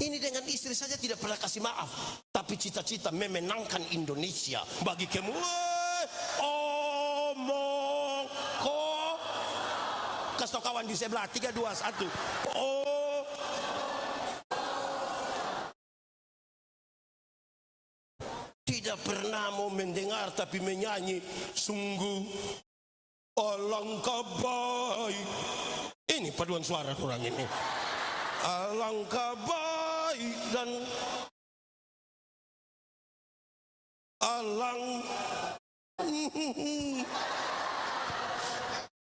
Ini dengan istri saja tidak pernah kasih maaf, tapi cita-cita memenangkan Indonesia bagi kamu. Omong kok. Kasih kawan di sebelah 3, 2, 1. Oh. Tidak pernah mau mendengar tapi menyanyi. Sungguh alangkah baik. Ini paduan suara orang ini. Alangkah baik dan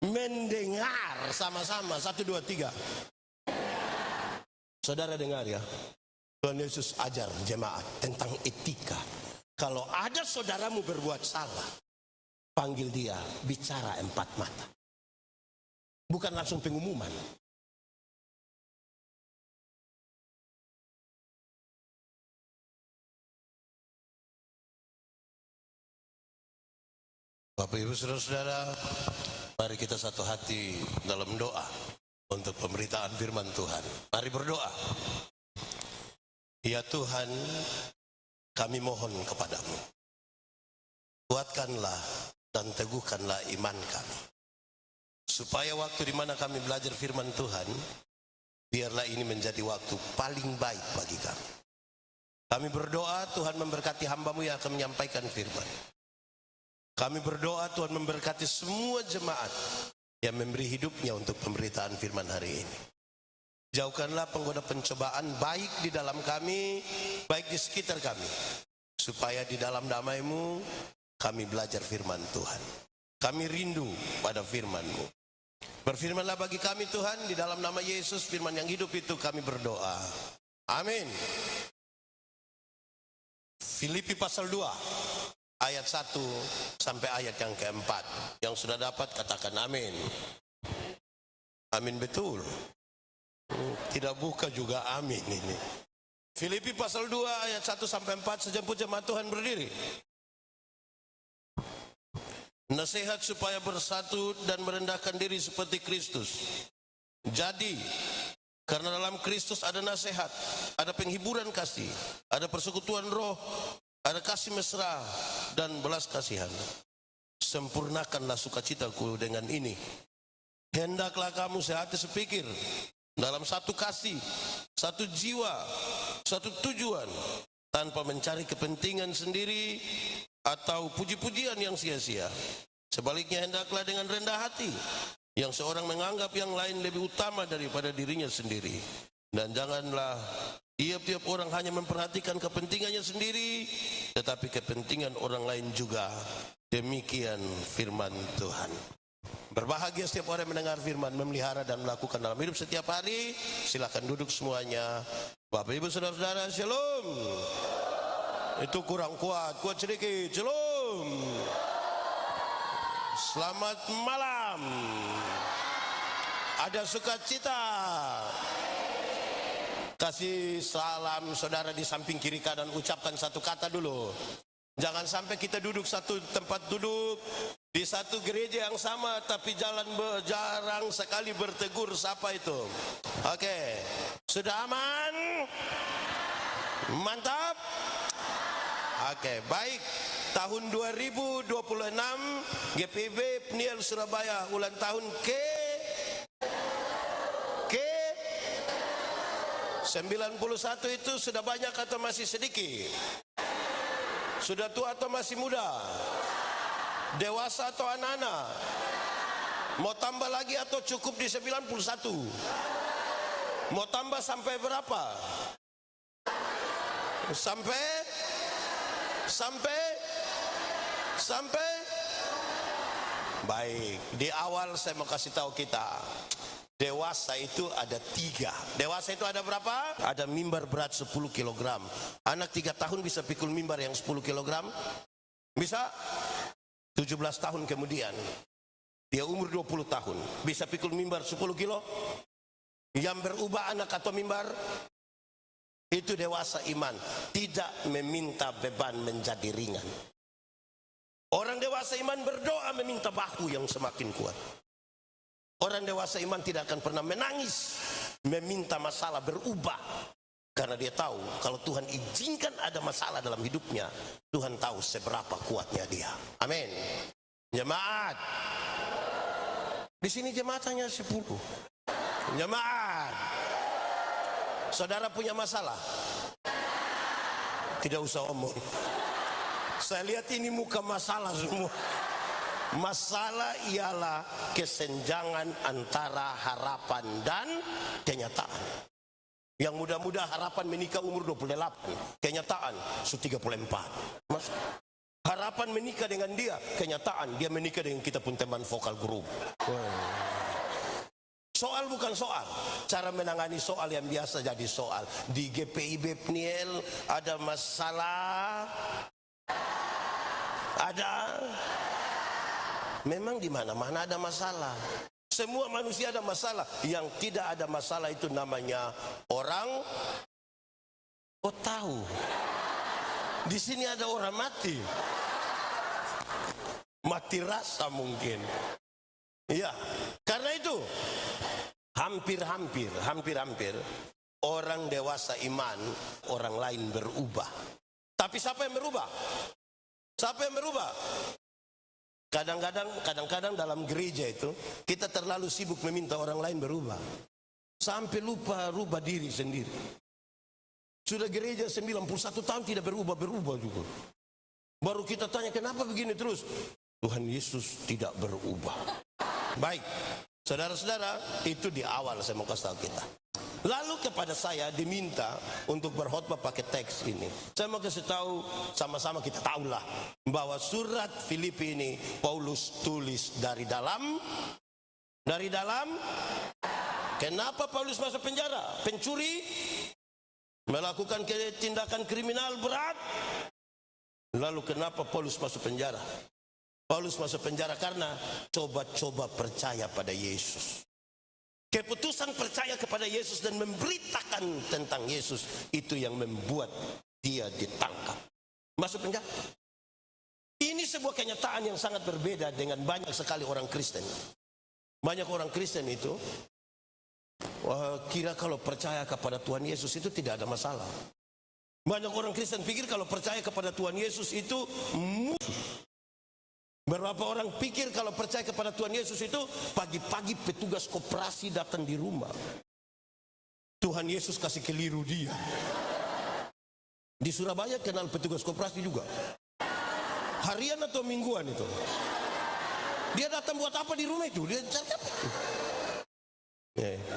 mendengar sama-sama. 1, 2, 3. Saudara dengar ya, Tuhan Yesus ajar jemaat tentang etika. Kalau ada saudaramu berbuat salah, panggil dia, bicara 4 mata. Bukan langsung pengumuman. Bapak Ibu Saudara-saudara, mari kita satu hati dalam doa untuk pemberitaan firman Tuhan. Mari berdoa. Ya Tuhan, kami mohon kepadamu, kuatkanlah dan teguhkanlah iman kami, supaya waktu di mana kami belajar firman Tuhan, biarlah ini menjadi waktu paling baik bagi kami. Kami berdoa Tuhan memberkati hamba-Mu yang akan menyampaikan firman. Kami berdoa Tuhan memberkati semua jemaat yang memberi hidupnya untuk pemberitaan firman hari ini. Jauhkanlah penggoda pencobaan baik di dalam kami, baik di sekitar kami, supaya di dalam damai-Mu kami belajar firman Tuhan. Kami rindu pada firman-Mu. Berfirmanlah bagi kami Tuhan, di dalam nama Yesus, firman yang hidup itu kami berdoa. Amin. Filipi pasal 2 ayat 1 sampai ayat yang keempat. Yang sudah dapat katakan amin. Amin betul. Tidak buka juga amin ini. Filipi pasal 2 ayat 1 sampai 4, sejemput jemaat Tuhan berdiri. Nasihat supaya bersatu dan merendahkan diri seperti Kristus. Jadi, karena dalam Kristus ada nasihat, ada penghiburan kasih, ada persekutuan roh, ada kasih mesra dan belas kasihan. Sempurnakanlah sukacitaku dengan ini. Hendaklah kamu sehati sepikir, dalam satu kasih, satu jiwa, satu tujuan, tanpa mencari kepentingan sendiri atau puji-pujian yang sia-sia. Sebaliknya hendaklah dengan rendah hati, yang seorang menganggap yang lain lebih utama daripada dirinya sendiri. Dan janganlah tiap-tiap orang hanya memperhatikan kepentingannya sendiri, tetapi kepentingan orang lain juga. Demikian firman Tuhan. Berbahagia setiap orang mendengar firman, memelihara dan melakukan dalam hidup setiap hari. Silakan duduk semuanya. Bapak Ibu Saudara-saudara, shalom. Itu kurang kuat, kuat sedikit. Shalom. Selamat malam. Ada sukacita. Kasih salam saudara di samping kiri kanan, ucapkan satu kata dulu. Jangan sampai kita duduk satu tempat duduk di satu gereja yang sama, tapi jarang sekali bertegur sapa itu. Oke, sudah aman? Mantap? Oke, baik. Tahun 2026 GPIB Peniel Surabaya ulang tahun ke 91 itu sudah banyak atau masih sedikit? Sudah tua atau masih muda? Dewasa atau anak-anak? Mau tambah lagi atau cukup di 91? Mau tambah sampai berapa? Sampai? Baik, di awal saya mau kasih tahu kita, dewasa itu ada 3. Dewasa itu ada berapa? Ada mimbar berat 10 kg. Anak 3 tahun bisa pikul mimbar yang 10 kg? Bisa? 17 tahun kemudian, dia umur 20 tahun, bisa pikul mimbar 10 kilo? Yang berubah anak atau mimbar? Itu dewasa iman. Tidak meminta beban menjadi ringan. Orang dewasa iman berdoa meminta bahu yang semakin kuat. Orang dewasa iman tidak akan pernah menangis meminta masalah berubah, Karena dia tahu kalau Tuhan izinkan ada masalah dalam hidupnya, Tuhan tahu seberapa kuatnya dia. Amin. Jemaat. Di sini jemaat hanya 10. Jemaat. Saudara punya masalah? Tidak usah omong. Saya lihat ini muka masalah semua. Masalah ialah kesenjangan antara harapan dan kenyataan. Yang muda-muda harapan menikah umur 28, kenyataan 34. Mas, harapan menikah dengan dia, kenyataan dia menikah dengan kita pun teman vokal grup. Soal bukan soal, cara menangani soal yang biasa jadi soal. Di GPIB PNIL ada masalah, ada. Memang di mana-mana ada masalah. Semua manusia ada masalah. Yang tidak ada masalah itu namanya orang. Oh tahu. Di sini ada orang mati. Mati rasa mungkin. Iya. Karena itu hampir-hampir orang dewasa iman, orang lain berubah. Tapi siapa yang berubah? Siapa yang berubah? Kadang-kadang dalam gereja itu kita terlalu sibuk meminta orang lain berubah sampai lupa rubah diri sendiri. Sudah gereja 91 tahun tidak berubah juga. Baru kita tanya kenapa begini terus? Tuhan Yesus tidak berubah. Baik, saudara-saudara, itu di awal saya mau kasih tahu kita. Lalu kepada saya diminta untuk berkhotbah pakai teks ini. Saya mau kasih tahu, sama-sama kita tahulah bahwa surat Filipi ini Paulus tulis dari dalam. Kenapa Paulus masuk penjara? Pencuri, melakukan tindakan kriminal berat. Lalu kenapa Paulus masuk penjara? Paulus masuk penjara karena coba-coba percaya pada Yesus. Keputusan percaya kepada Yesus dan memberitakan tentang Yesus itu yang membuat dia ditangkap. Masuk penjara. Ini sebuah kenyataan yang sangat berbeda dengan banyak sekali orang Kristen. Banyak orang Kristen itu kira kalau percaya kepada Tuhan Yesus itu tidak ada masalah. Banyak orang Kristen pikir kalau percaya kepada Tuhan Yesus itu musuh. Berapa orang pikir kalau percaya kepada Tuhan Yesus itu pagi-pagi petugas koperasi datang di rumah. Tuhan Yesus kasih keliru dia. Di Surabaya kenal petugas koperasi juga. Harian atau mingguan itu. Dia datang buat apa di rumah itu? Dia cari apa itu?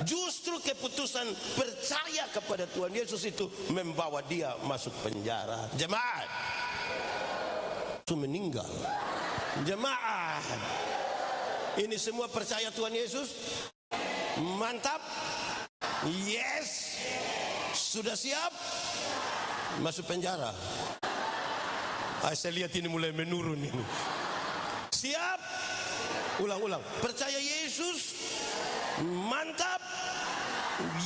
Justru keputusan percaya kepada Tuhan Yesus itu membawa dia masuk penjara. Jemaat itu meninggal. Jemaat, ini semua percaya Tuhan Yesus? Mantap? Yes. Sudah siap? Masuk penjara. Saya lihat ini mulai menurun ini. Siap? Ulang. Percaya Yesus? Mantap?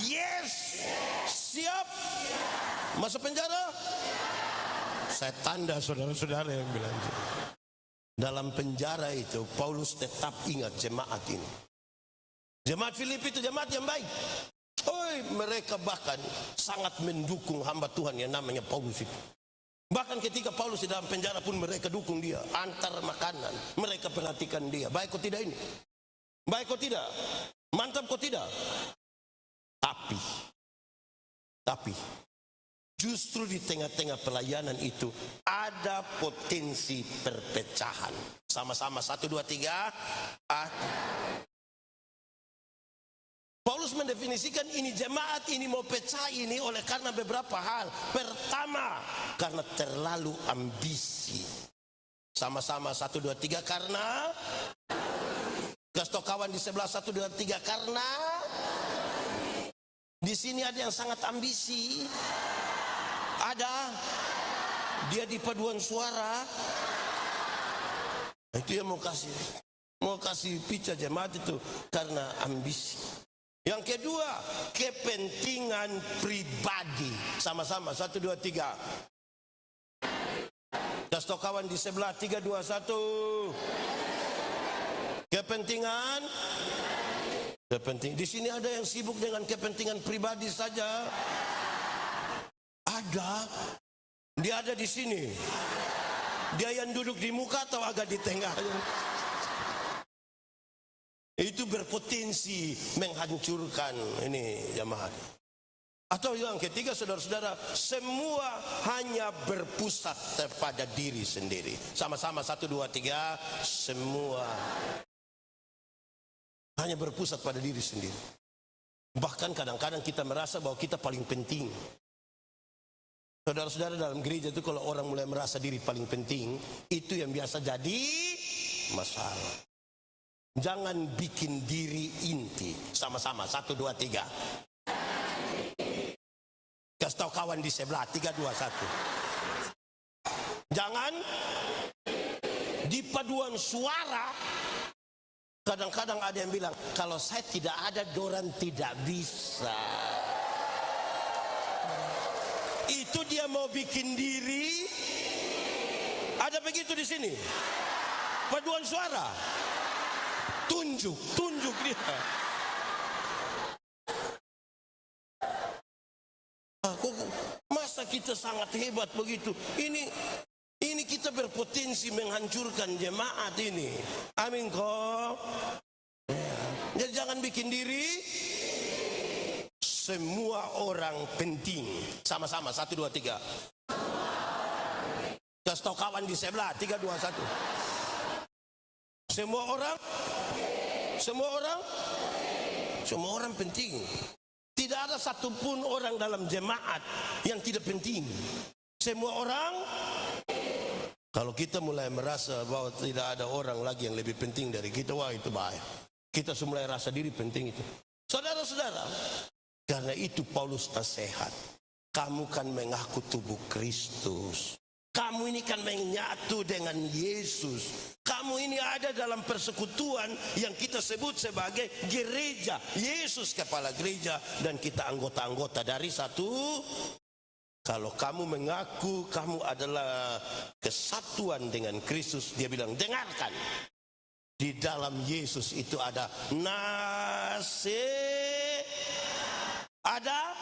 Yes. Siap? Masuk penjara? Saya tanda saudara-saudara yang bilang. Dalam penjara itu Paulus tetap ingat jemaat ini. Jemaat Filipi itu jemaat yang baik. Mereka bahkan sangat mendukung hamba Tuhan yang namanya Paulus itu. Bahkan ketika Paulus di dalam penjara pun mereka dukung dia. Antar makanan, mereka perhatikan dia. Baik kok tidak ini? Baik kok tidak? Mantap kok tidak? Tapi justru di tengah-tengah pelayanan itu ada potensi perpecahan. Sama-sama 1, 2, 3. Paulus mendefinisikan ini jemaat ini mau pecah ini oleh karena beberapa hal. Pertama, karena terlalu ambisi. Sama-sama 1, 2, 3 karena. Kasih kawan di sebelah 1, 2, 3 karena. Di sini ada yang sangat ambisi. Ada dia di paduan suara itu yang mau kasih pica jemaat itu karena ambisi. Yang kedua, kepentingan pribadi. Sama-sama 1, 2, 3. Kasih kawan di sebelah 3, 2, 1. Kepentingan. Di sini ada yang sibuk dengan kepentingan pribadi saja. Ada. Dia ada di sini. Dia yang duduk di muka atau agak di tengah? Itu berpotensi menghancurkan ini jemaat. Atau yang ketiga, saudara-saudara, semua hanya berpusat pada diri sendiri. Sama-sama, 1, 2, 3. Semua hanya berpusat pada diri sendiri. Bahkan kadang-kadang kita merasa bahwa kita paling penting. Saudara-saudara, dalam gereja itu kalau orang mulai merasa diri paling penting, itu yang biasa jadi masalah. Jangan bikin diri inti. Sama-sama, 1, 2, 3. Kasih tahu kawan di sebelah, 3, 2, 1. Jangan di paduan suara. Kadang-kadang ada yang bilang, kalau saya tidak ada, dorang tidak bisa. Itu dia mau bikin diri. Ada begitu di sini. Paduan suara. Tunjuk dia. Masa kita sangat hebat begitu? Ini kita berpotensi menghancurkan jemaat ini. Amin kok. Jadi jangan bikin diri semua orang penting. Sama-sama, 1, 2, 3. Kasih tahu kawan di sebelah, 3, 2, 1. Semua orang penting. Tidak ada satupun orang dalam jemaat yang tidak penting. Semua orang. Kalau kita mulai merasa bahwa tidak ada orang lagi yang lebih penting dari kita, wah itu bahaya. Kita mulai rasa diri penting itu. Saudara-saudara, karena itu Paulus nasihat. Kamu kan mengaku tubuh Kristus. Kamu ini kan menyatu dengan Yesus. Kamu ini ada dalam persekutuan yang kita sebut sebagai gereja. Yesus kepala gereja dan kita anggota-anggota dari satu. Kalau kamu mengaku kamu adalah kesatuan dengan Kristus, dia bilang dengarkan. Di dalam Yesus itu ada ada.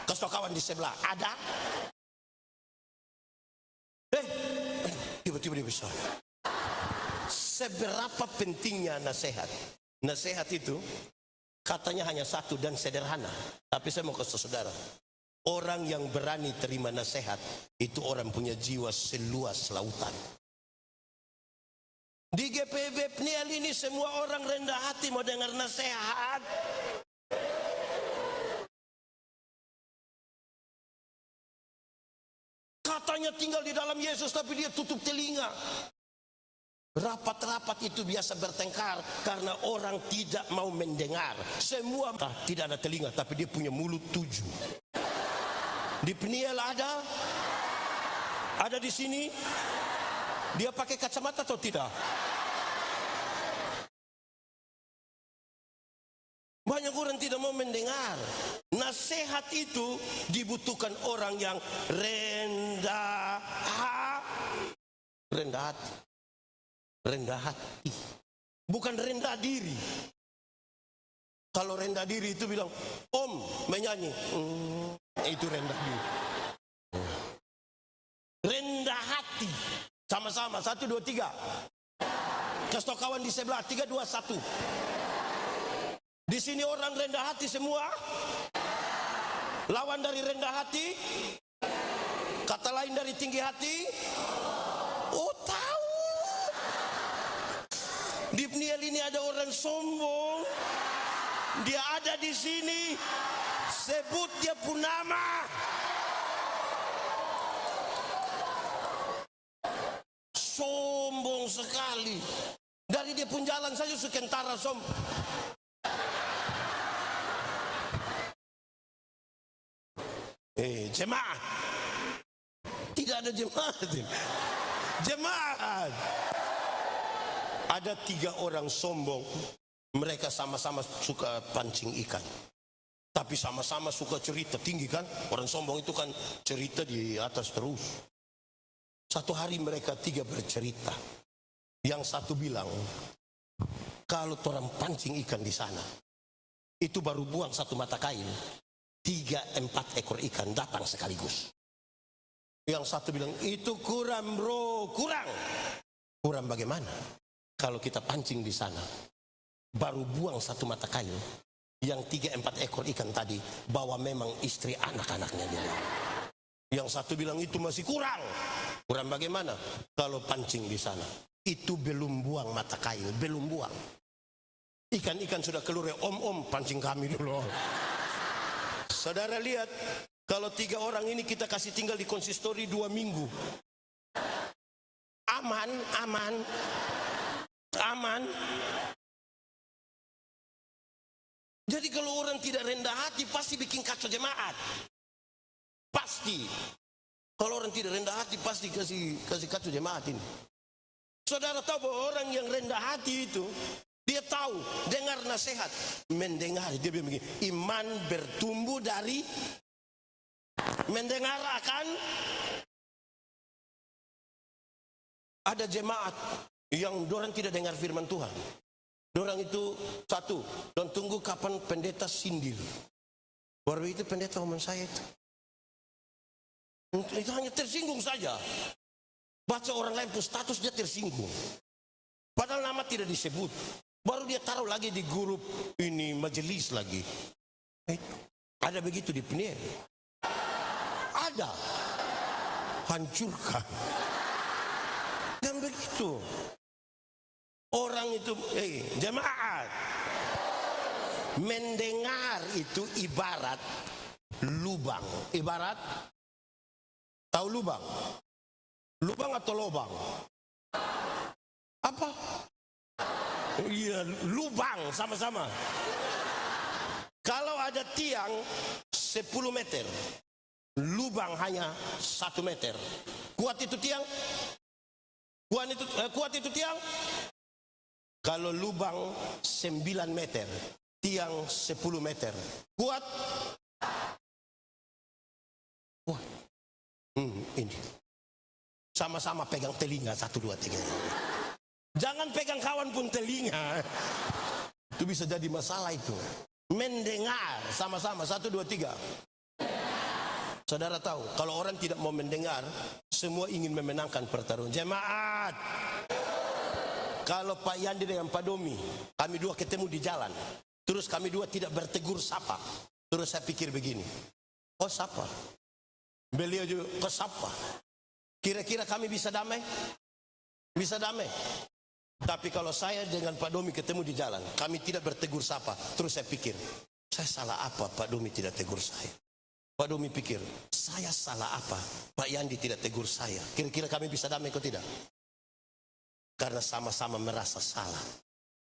Kasih tau kawan di sebelah, ada. Tiba-tiba dia besar. Seberapa pentingnya nasihat? Nasihat itu katanya hanya satu dan sederhana. Tapi saya mau kasih saudara, orang yang berani terima nasihat itu orang punya jiwa seluas lautan. Di GPB Pniel ini semua orang rendah hati mau dengar nasihat. Katanya tinggal di dalam Yesus tapi dia tutup telinga. Rapat-rapat itu biasa bertengkar karena orang tidak mau mendengar. Semua tidak ada telinga tapi dia punya mulut 7. Di Pniel ada di sini. Dia pakai kacamata atau tidak? Banyak orang tidak mau mendengar. Nasihat itu dibutuhkan orang yang rendah hati. Bukan rendah diri. Kalau rendah diri itu bilang, Om menyanyi. Itu rendah diri. Rendah hati. Sama-sama, 1, 2, 3. Kasih tau kawan di sebelah, 3, 2, 1. Di sini orang rendah hati semua. Lawan dari rendah hati. Kata lain dari tinggi hati. Oh tahu. Di Pniel ini ada orang sombong. Dia ada di sini. Sebut dia pun nama. Sombong sekali. Dari dia pun jalan saja sekentara sombong. Jemaat. Tidak ada jemaat. Jemaat. Ada 3 orang sombong. Mereka sama-sama suka pancing ikan. Tapi sama-sama suka cerita tinggi kan. Orang sombong itu kan cerita di atas terus. Satu hari mereka 3 bercerita. Yang satu bilang, kalau orang pancing ikan di sana, itu baru buang 1 mata kain. 3-4 ekor ikan datang sekaligus. Yang satu bilang, itu kurang bro, kurang. Kurang bagaimana? Kalau kita pancing di sana, baru buang satu mata kail, yang 3-4 ekor ikan tadi bawa memang istri anak-anaknya dia. Yang satu bilang itu masih kurang. Kurang bagaimana? Kalau pancing di sana, itu belum buang mata kail, belum buang. Ikan-ikan sudah keluar, om pancing kami dulu. Saudara lihat, kalau 3 orang ini kita kasih tinggal di konsistori 2 minggu. Aman. Jadi kalau orang tidak rendah hati pasti bikin kacau jemaat. Pasti. Kalau orang tidak rendah hati pasti kasih kacau jemaat ini. Saudara tahu bahwa orang yang rendah hati itu, dia tahu, dengar nasihat, mendengar. Dia bilang begini, iman bertumbuh dari mendengar akan. Ada jemaat yang dorang tidak dengar firman Tuhan. Dorang itu satu, dan tunggu kapan pendeta sindir. Baru itu pendeta ngomong saya itu. Itu hanya tersinggung saja. Baca orang lain pun status dia tersinggung. Padahal nama tidak disebut. Baru dia taruh lagi di grup ini majelis lagi. Ada begitu di Peniel. Ada. Hancurkan. Dan begitu. Orang itu, jemaat. Mendengar itu ibarat lubang. Ibarat, tahu lubang? Lubang atau lobang? Apa? Iya, lubang, sama-sama. Kalau ada tiang 10 meter, lubang hanya 1 meter. Kuat itu tiang? Kuat itu tiang? Kalau lubang 9 meter, tiang 10 meter. Kuat? Wah. Ini. Sama-sama pegang telinga 1, 2, 3. Jangan pegang kawan pun telinga. Itu bisa jadi masalah itu. Mendengar sama-sama 1, 2, 3. Saudara tahu, kalau orang tidak mau mendengar, semua ingin memenangkan pertarungan. Jemaat. Kalau Pak Yandi dengan Pak Domi, kami dua ketemu di jalan. Terus kami dua tidak bertegur sapa. Terus saya pikir begini. Oh sapa. Beliau juga kok sapa. Kira-kira kami bisa damai? Bisa damai. Tapi kalau saya dengan Pak Domi ketemu di jalan, kami tidak bertegur sapa. Terus saya pikir, saya salah apa Pak Domi tidak tegur saya? Pak Domi pikir, saya salah apa Pak Yandi tidak tegur saya? Kira-kira kami bisa damai atau tidak? Karena sama-sama merasa salah.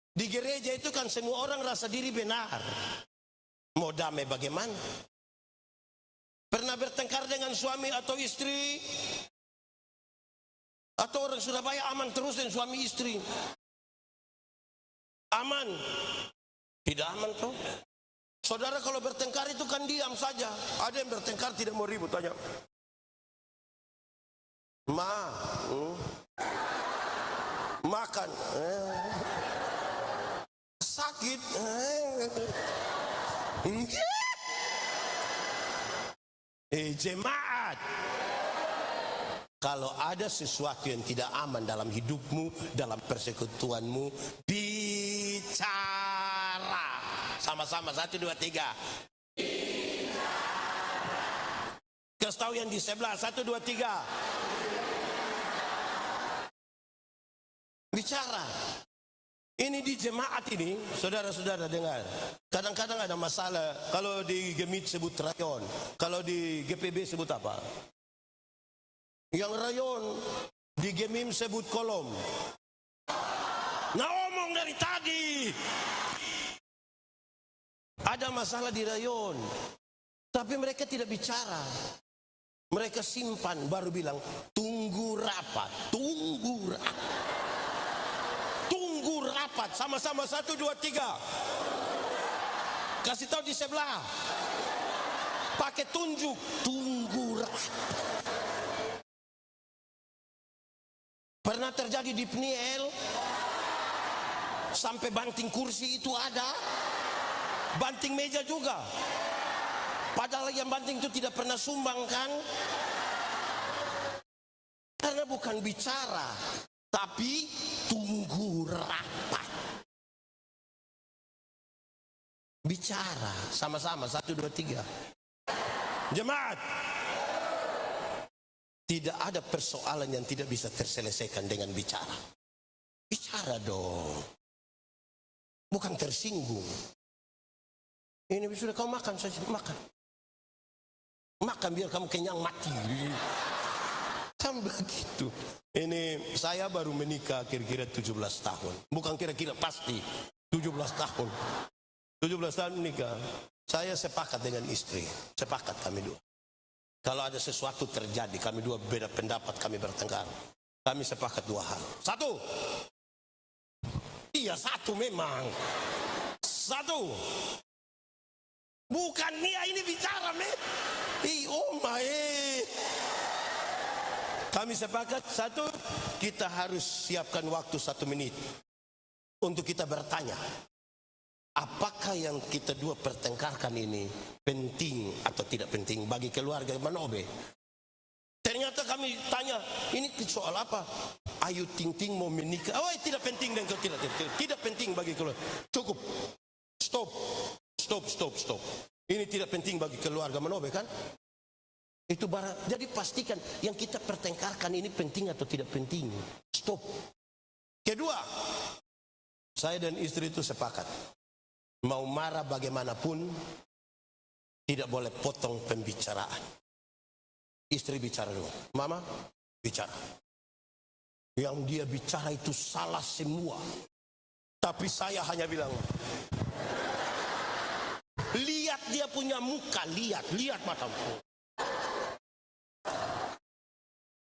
Di gereja itu kan semua orang rasa diri benar. Mau damai bagaimana? Pernah bertengkar dengan suami atau istri? Atau orang Surabaya aman terus dengan suami istri? Aman? Tidak aman toh? Saudara kalau bertengkar itu kan diam saja. Ada yang bertengkar tidak mau ribut, tanya. Makan. Sakit. Jemaat. Kalau ada sesuatu yang tidak aman dalam hidupmu, dalam persekutuanmu, bicara. Sama-sama 1, 2, 3. Kasih tahu yang di sebelah 1, 2, 3. Bicara. Ini di jemaat ini, saudara-saudara dengar. Kadang-kadang ada masalah. Kalau di Gemit sebut rayon, kalau di GPB sebut apa? Yang rayon di Gemim sebut kolom. Nah omong dari tadi. Ada masalah di rayon, tapi mereka tidak bicara. Mereka simpan, baru bilang tunggu rapat, tunggu rapat. Tunggu rapat, sama-sama 1, 2, 3. Kasih tahu di sebelah. Pakai tunjuk, tunggu rapat. Pernah terjadi di Peniel, sampai banting kursi itu ada. Banting meja juga. Padahal yang penting itu tidak pernah sumbang kan? Karena bukan bicara, tapi tunggu rapat. Bicara sama-sama, 1, 2, 3. Jemaat, tidak ada persoalan yang tidak bisa terselesaikan dengan bicara. Bicara dong, bukan tersinggung. Ini sudah kau makan saja, makan. Makan biar kamu kenyang mati. Kan begitu. Ini saya baru menikah kira-kira 17 tahun. Bukan kira-kira, pasti 17 tahun. 17 tahun menikah. Saya sepakat dengan istri. Sepakat kami dua. Kalau ada sesuatu terjadi, kami dua beda pendapat, kami bertengkar. Kami sepakat 2 hal. 1. Iya, 1 memang. 1. Bukan Nia ini bicara, Kami sepakat 1, kita harus siapkan waktu 1 menit untuk kita bertanya. Apakah yang kita dua pertengkarkan ini penting atau tidak penting bagi keluarga Manobe? Ternyata kami tanya, ini soal apa? Ayu Ting Ting mau menikah. Oh, tidak penting dan tidak penting bagi keluarga. Cukup. Stop. Ini tidak penting bagi keluarga Manobe kan? Itu barang. Jadi pastikan yang kita pertengkarkan ini penting atau tidak penting. Stop. Kedua, saya dan istri itu sepakat. Mau marah bagaimanapun, tidak boleh potong pembicaraan. Istri bicara dulu. Mama, bicara. Yang dia bicara itu salah semua. Tapi saya hanya bilang, lihat dia punya muka, lihat matamu.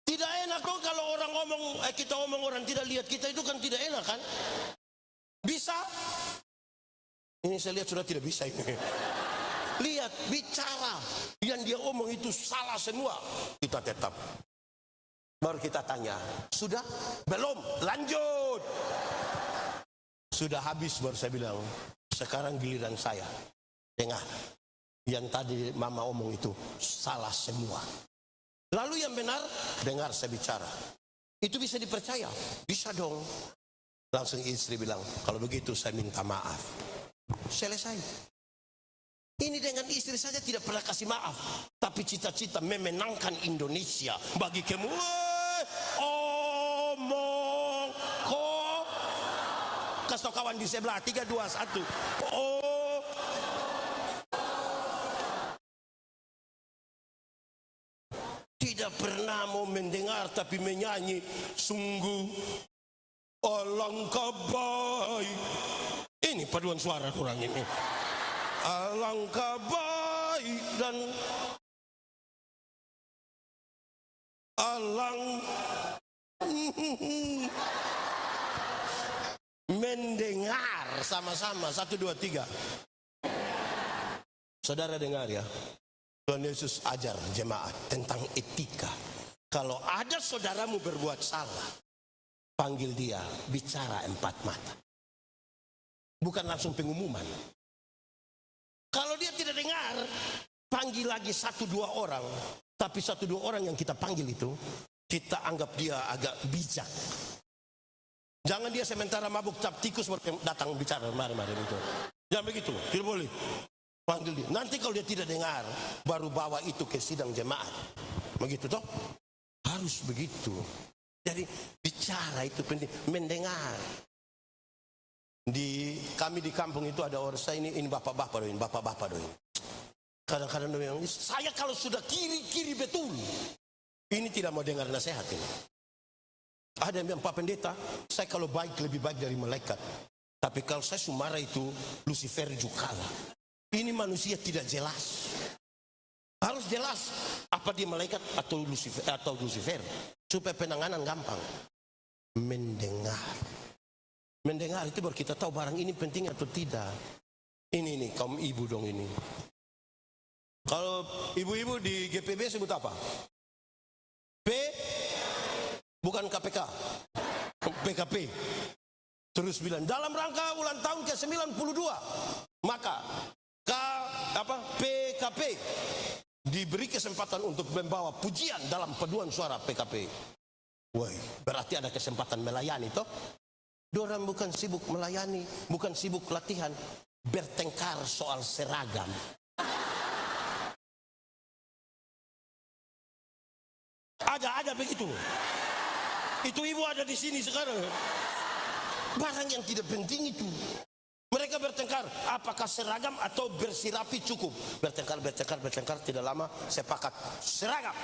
Tidak enak dong kalau orang ngomong, kita ngomong orang tidak lihat kita, itu kan tidak enak kan? Bisa? Ini saya lihat sudah tidak bisa ini. Lihat, bicara. Yang dia omong itu salah semua. Kita tetap. Baru kita tanya, sudah? Belum? Lanjut. Sudah habis baru saya bilang, sekarang giliran saya. Dengar. Yang tadi mama omong itu salah semua. Lalu yang benar, dengar saya bicara. Itu bisa dipercaya? Bisa dong. Langsung istri bilang, kalau begitu saya minta maaf. Selesai. Ini dengan istri saja tidak pernah kasih maaf, tapi cita-cita memenangkan Indonesia bagi kamu. Omong kok. Kasih kawan di sebelah, 3, 2, 1. Oh. Tidak pernah mau mendengar tapi menyanyi. Sungguh alangkah baik. Ini paduan suara kurang ini. Alangkah baik dan mendengar sama-sama. 1, 2, 3. Saudara dengar ya. Tuhan Yesus ajar jemaat tentang etika. Kalau ada saudaramu berbuat salah, panggil dia, bicara 4 mata. Bukan langsung pengumuman. Kalau dia tidak dengar, panggil lagi 1, 2 orang. Tapi 1, 2 orang yang kita panggil itu, kita anggap dia agak bijak. Jangan dia sementara mabuk cap tikus datang bicara, mari itu. Jangan begitu, tidak boleh. Panggil dia. Nanti kalau dia tidak dengar, baru bawa itu ke sidang jemaat. Begitu toh? Harus begitu. Jadi bicara itu penting, mendengar. Kami di kampung itu ada orang saya ini bapak-bapak doin. Kadang-kadang dia bilang, saya kalau sudah kiri betul. Ini tidak mau dengar nasihat ini. Ada yang bilang, Pak Pendeta, saya kalau baik lebih baik dari malaikat. Tapi kalau saya sumara itu, Lucifer juga kalah. Ini manusia tidak jelas. Harus jelas apa dia malaikat atau Lucifer. Supaya penanganan gampang. Mendengar itu baru kita tahu barang ini penting atau tidak. Ini kaum ibu dong ini. Kalau ibu-ibu di GPB sebut apa? Bukan KPK. PKP. Terus bilang dalam rangka ulang tahun ke-92. Maka PKP diberi kesempatan untuk membawa pujian dalam paduan suara PKP. Woi, berarti ada kesempatan melayani toh. Dorang bukan sibuk melayani, bukan sibuk latihan, bertengkar soal seragam. Ada begitu. Itu ibu ada di sini sekarang. Barang yang tidak penting itu. Mereka bertengkar, apakah seragam atau bersih rapi cukup. Bertengkar, tidak lama sepakat seragam.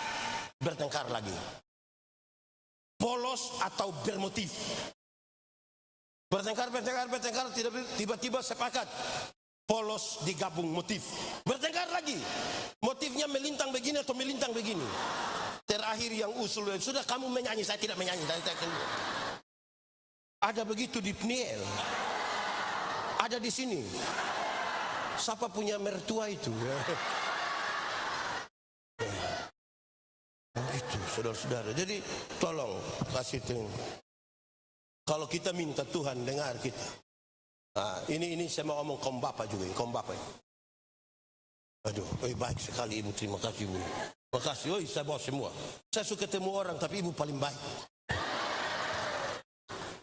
Bertengkar lagi. Polos atau bermotif. Bertengkar, tiba-tiba sepakat. Polos digabung motif. Bertengkar lagi. Motifnya melintang begini atau melintang begini. Terakhir yang usul, sudah kamu menyanyi, saya tidak menyanyi. Ada begitu di Pniel. Ada di sini. Siapa punya mertua itu? Itu saudara-saudara. Jadi tolong kasih tahu. Kalau kita minta Tuhan dengar kita. Nah, ini saya mau ngomong kaum bapak juga, kaum bapak. Aduh, baik sekali ibu, terima kasih ibu. Makasih, saya bawa semua. Saya suka temu orang, tapi ibu paling baik.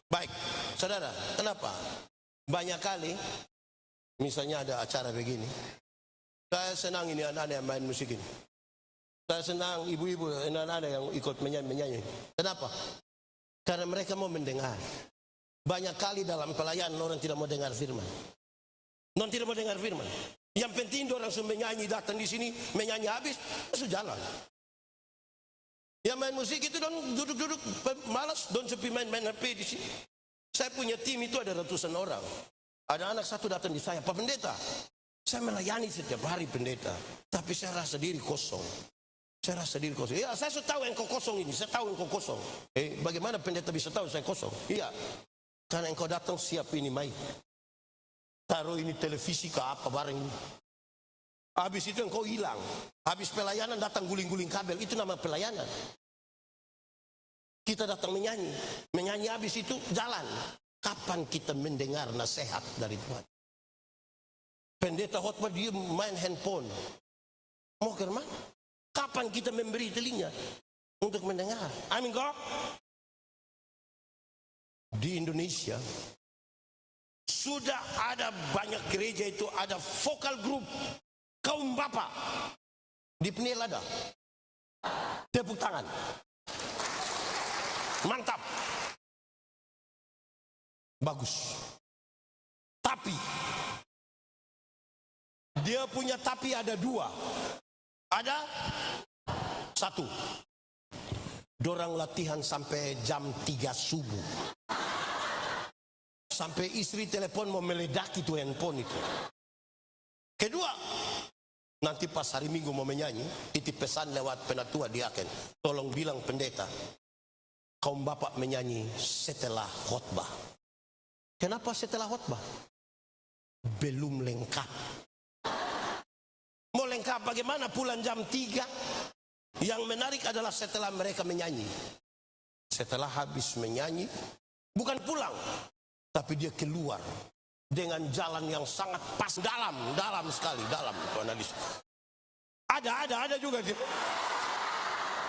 Baik, saudara, kenapa? Banyak kali, misalnya ada acara begini. Saya senang ini anak-anak yang main musik ini. Saya senang ibu-ibu, anak-anak yang ikut menyanyi. Kenapa? Karena mereka mau mendengar. Banyak kali dalam pelayanan orang tidak mau dengar firman. Non tidak mau dengar firman. Yang penting orang sudah menyanyi, datang di sini menyanyi habis, sudah jalan. Yang main musik itu don duduk-duduk malas, don sepi main HP di sini. Saya punya tim itu ada ratusan orang. Ada anak satu datang di saya, Pak Pendeta, saya melayani setiap hari pendeta, tapi saya rasa diri kosong. Saya rasa diri kosong. Ya, saya tahu engkau kosong ini, saya tahu engkau kosong. Bagaimana pendeta bisa tahu saya kosong? Iya, karena engkau datang siap ini mic. Taruh ini televisi ke apa bareng ini. Habis itu engkau hilang. Habis pelayanan datang guling-guling kabel, itu nama pelayanan. Kita datang menyanyi. Menyanyi habis itu jalan. Kapan kita mendengar nasihat dari Tuhan? Pendeta khotbah dia main handphone. Mau ke mana? Kapan kita memberi telinga untuk mendengar? Amin kok? Di Indonesia sudah ada banyak gereja itu ada vokal group kaum bapak. Di Pniel ada. Tepuk tangan. Mantap. Bagus. Tapi dia punya tapi ada dua. Ada satu. Dorang latihan sampai jam 3 subuh. Sampai istri telepon mau meledak itu handphone itu. Kedua, nanti pas hari Minggu mau menyanyi, titip pesan lewat penatua diaken. Tolong bilang pendeta, kaum bapak menyanyi setelah khotbah. Kenapa setelah khotbah? Belum lengkap. Mau lengkap bagaimana pulang jam 3? Yang menarik adalah setelah mereka menyanyi. Setelah habis menyanyi, bukan pulang, tapi dia keluar dengan jalan yang sangat pas, dalam sekali, dalam itu analis. Ada juga gitu.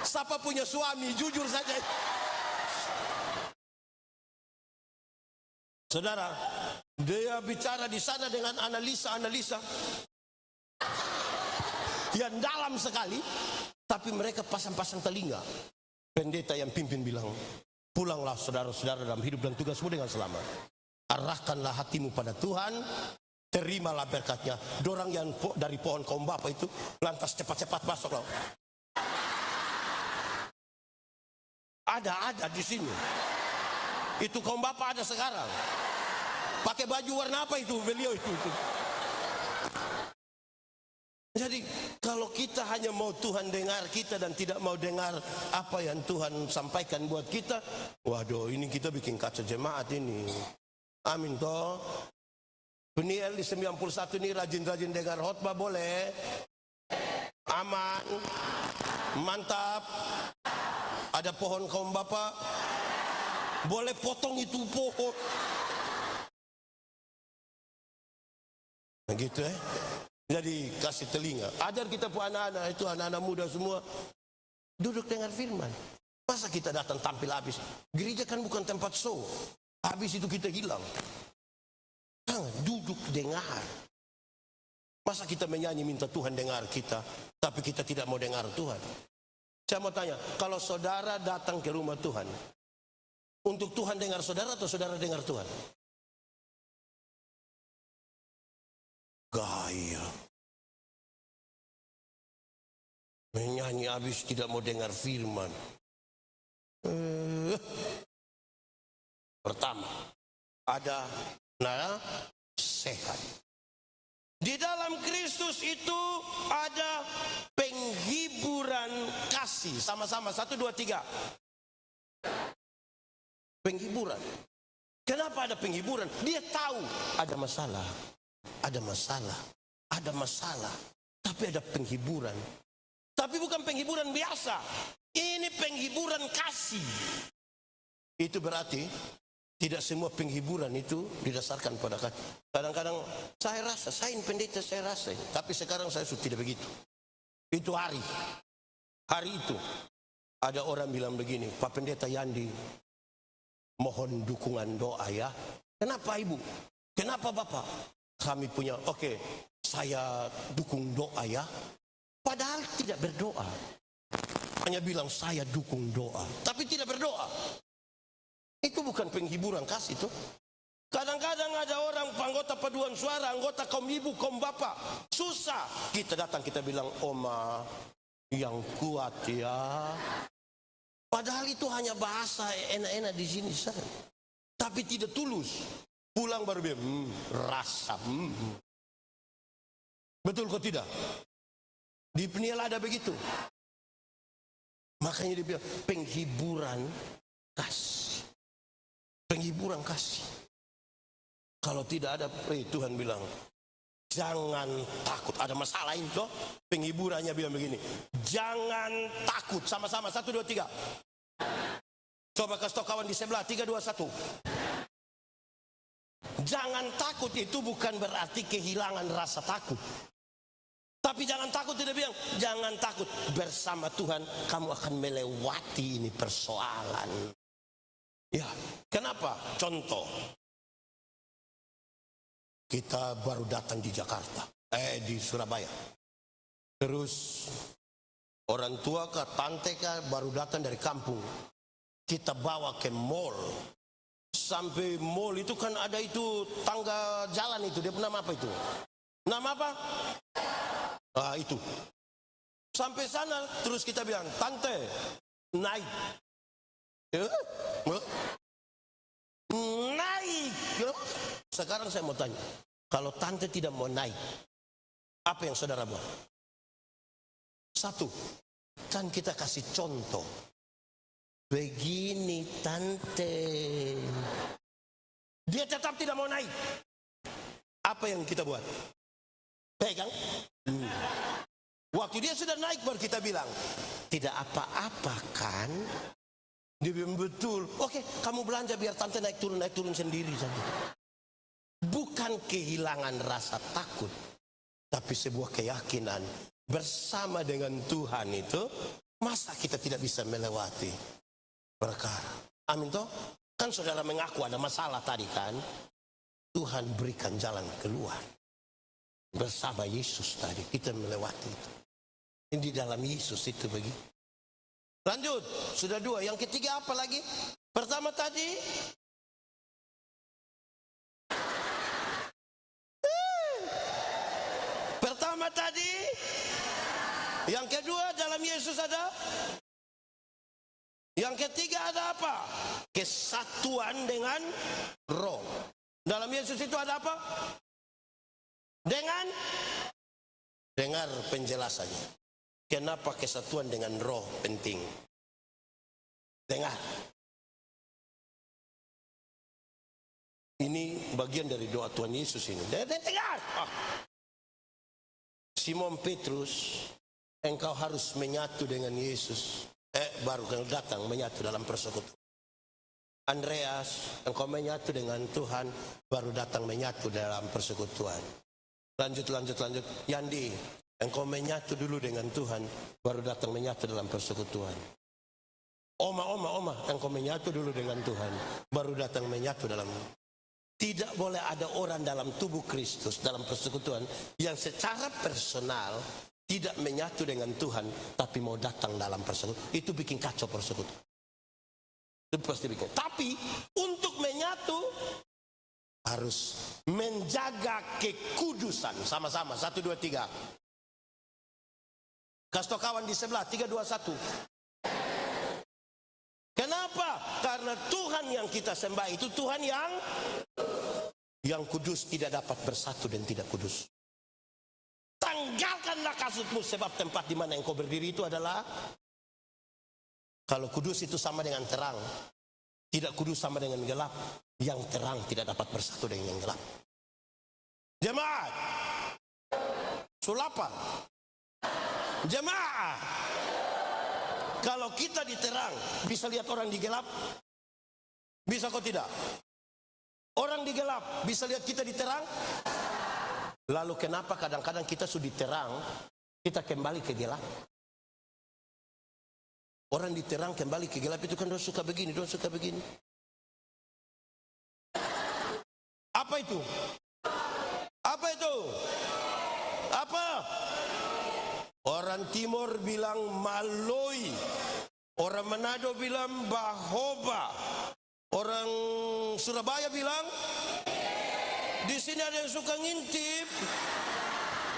Siapa punya suami, jujur saja. Saudara, dia bicara di sana dengan analisa yang dalam sekali, tapi mereka pasang-pasang telinga. Pendeta yang pimpin bilang, pulanglah saudara-saudara dalam hidup dan tugasmu dengan selamat. Arahkanlah hatimu pada Tuhan, terimalah berkatnya. Dorang yang dari pohon kaum bapak itu lantas cepat-cepat masuk loh. Ada di sini. Itu kaum bapak ada sekarang. Pakai baju warna apa itu beliau itu. Jadi kalau kita hanya mau Tuhan dengar kita dan tidak mau dengar apa yang Tuhan sampaikan buat kita, waduh ini kita bikin kacau jemaat ini. Amin toh. Pniel di 91 ini rajin-rajin dengar khotbah boleh. Aman. Mantap. Ada pohon kaum bapak. Boleh potong itu pohon. Begitu Jadi kasih telinga. Ajar kita pun anak-anak itu, anak-anak muda semua. Duduk dengar firman. Masa kita datang tampil habis? Gereja kan bukan tempat show. Habis itu kita hilang. Jangan, duduk dengar. Masa kita menyanyi minta Tuhan dengar kita, tapi kita tidak mau dengar Tuhan. Saya mau tanya, kalau saudara datang ke rumah Tuhan, untuk Tuhan dengar saudara atau saudara dengar Tuhan? Gaya. Menyanyi habis tidak mau dengar firman. Pertama, ada nasihat. Di dalam Kristus itu ada penghiburan kasih. Sama-sama, 1, 2, 3. Penghiburan. Kenapa ada penghiburan? Dia tahu ada masalah. Ada masalah. Ada masalah. Tapi ada penghiburan. Tapi bukan penghiburan biasa. Ini penghiburan kasih. Itu berarti tidak semua penghiburan itu didasarkan pada kasih. Kadang-kadang saya rasa, saya pendeta saya rasa. Tapi sekarang saya sudah tidak begitu. Itu hari itu ada orang bilang begini, Pak Pendeta Yandi, mohon dukungan doa ya. Kenapa Ibu? Kenapa Bapak? Kami punya, oke, saya dukung doa ya. Padahal tidak berdoa. Hanya bilang saya dukung doa, tapi tidak berdoa. Itu bukan penghiburan kasih itu. Kadang-kadang ada orang anggota paduan suara, anggota kaum ibu, kaum bapak, susah. Kita datang, kita bilang, Oma yang kuat ya. Padahal itu hanya bahasa enak-enak di sini saja. Tapi tidak tulus. Pulang baru bilang, rasa. Betul kok tidak? Di Peniel ada begitu. Makanya dia bilang penghiburan kasih. Penghiburan kasih. Kalau tidak ada, Tuhan bilang, jangan takut. Ada masalah ini toh. Penghiburannya bilang begini, jangan takut. Sama-sama, 1, 2, 3. Coba kasih tau kawan di sebelah, 3, 2, 1. Jangan takut itu bukan berarti kehilangan rasa takut. Tapi jangan takut, tidak bilang jangan takut, bersama Tuhan kamu akan melewati ini persoalan. Ya, kenapa? Contoh, kita baru datang di Jakarta, di Surabaya. Terus orang tua kah, tante kah baru datang dari kampung. Kita bawa ke mall. Sampai mall itu kan ada itu tangga jalan itu, dia nama apa itu? Nama apa? Itu. Sampai sana terus kita bilang, tante naik. Naik. Sekarang saya mau tanya, kalau tante tidak mau naik, apa yang saudara buat? 1, kan kita kasih contoh. Begini tante. Dia tetap tidak mau naik. Apa yang kita buat? Pegang. Waktu dia sudah naik baru kita bilang, tidak apa-apa kan? Dia bilang betul. Oke, kamu belanja biar tante naik turun sendiri saja. Bukan kehilangan rasa takut, tapi sebuah keyakinan bersama dengan Tuhan itu, masa kita tidak bisa melewati perkara. Amin toh? Kan saudara mengaku ada masalah tadi kan? Tuhan berikan jalan keluar. Bersama Yesus tadi kita melewati itu. Ini di dalam Yesus itu begitu. Lanjut, sudah 2. Yang ketiga apa lagi? Pertama tadi yang kedua dalam Yesus ada. Yang ketiga ada apa? Kesatuan dengan Roh. Dalam Yesus itu ada apa? Dengan dengar penjelasannya. Kenapa kesatuan dengan Roh penting? Dengar. Ini bagian dari doa Tuhan Yesus ini. Dengar. Simon Petrus, engkau harus menyatu dengan Yesus. Baru kau datang menyatu dalam persekutuan. Andreas, engkau menyatu dengan Tuhan, baru datang menyatu dalam persekutuan. Lanjut. Yandi, engkau menyatu dulu dengan Tuhan, baru datang menyatu dalam persekutuan. Oma, engkau menyatu dulu dengan Tuhan, baru datang menyatu dalam. Tidak boleh ada orang dalam tubuh Kristus, dalam persekutuan, yang secara personal tidak menyatu dengan Tuhan, tapi mau datang dalam persekutuan. Itu bikin kacau persekutuan. Itu pasti bikin. Tapi untuk menyatu harus menjaga kekudusan. Sama-sama, 1, 2, 3. Kasih tau kawan di sebelah, 3, 2, 1. Kenapa? Karena Tuhan yang kita sembah itu Tuhan yang kudus, tidak dapat bersatu dan tidak kudus. Tanggalkanlah kasutmu, sebab tempat di mana engkau berdiri itu adalah, kalau kudus itu sama dengan terang, tidak kudus sama dengan gelap. Yang terang tidak dapat bersatu dengan yang gelap. Jemaat, sulapa, jemaah. Kalau kita di terang, bisa lihat orang di gelap? Bisa kok tidak? Orang di gelap, bisa lihat kita di terang? Lalu kenapa kadang-kadang kita sudah di terang, kita kembali ke gelap? Orang di terang kembali ke gelap itu kan dia suka begini, dia suka begini. Apa itu? Apa itu? Apa? Orang Timur bilang maloi, orang Manado bilang bahoba, orang Surabaya bilang, di sini ada yang suka ngintip.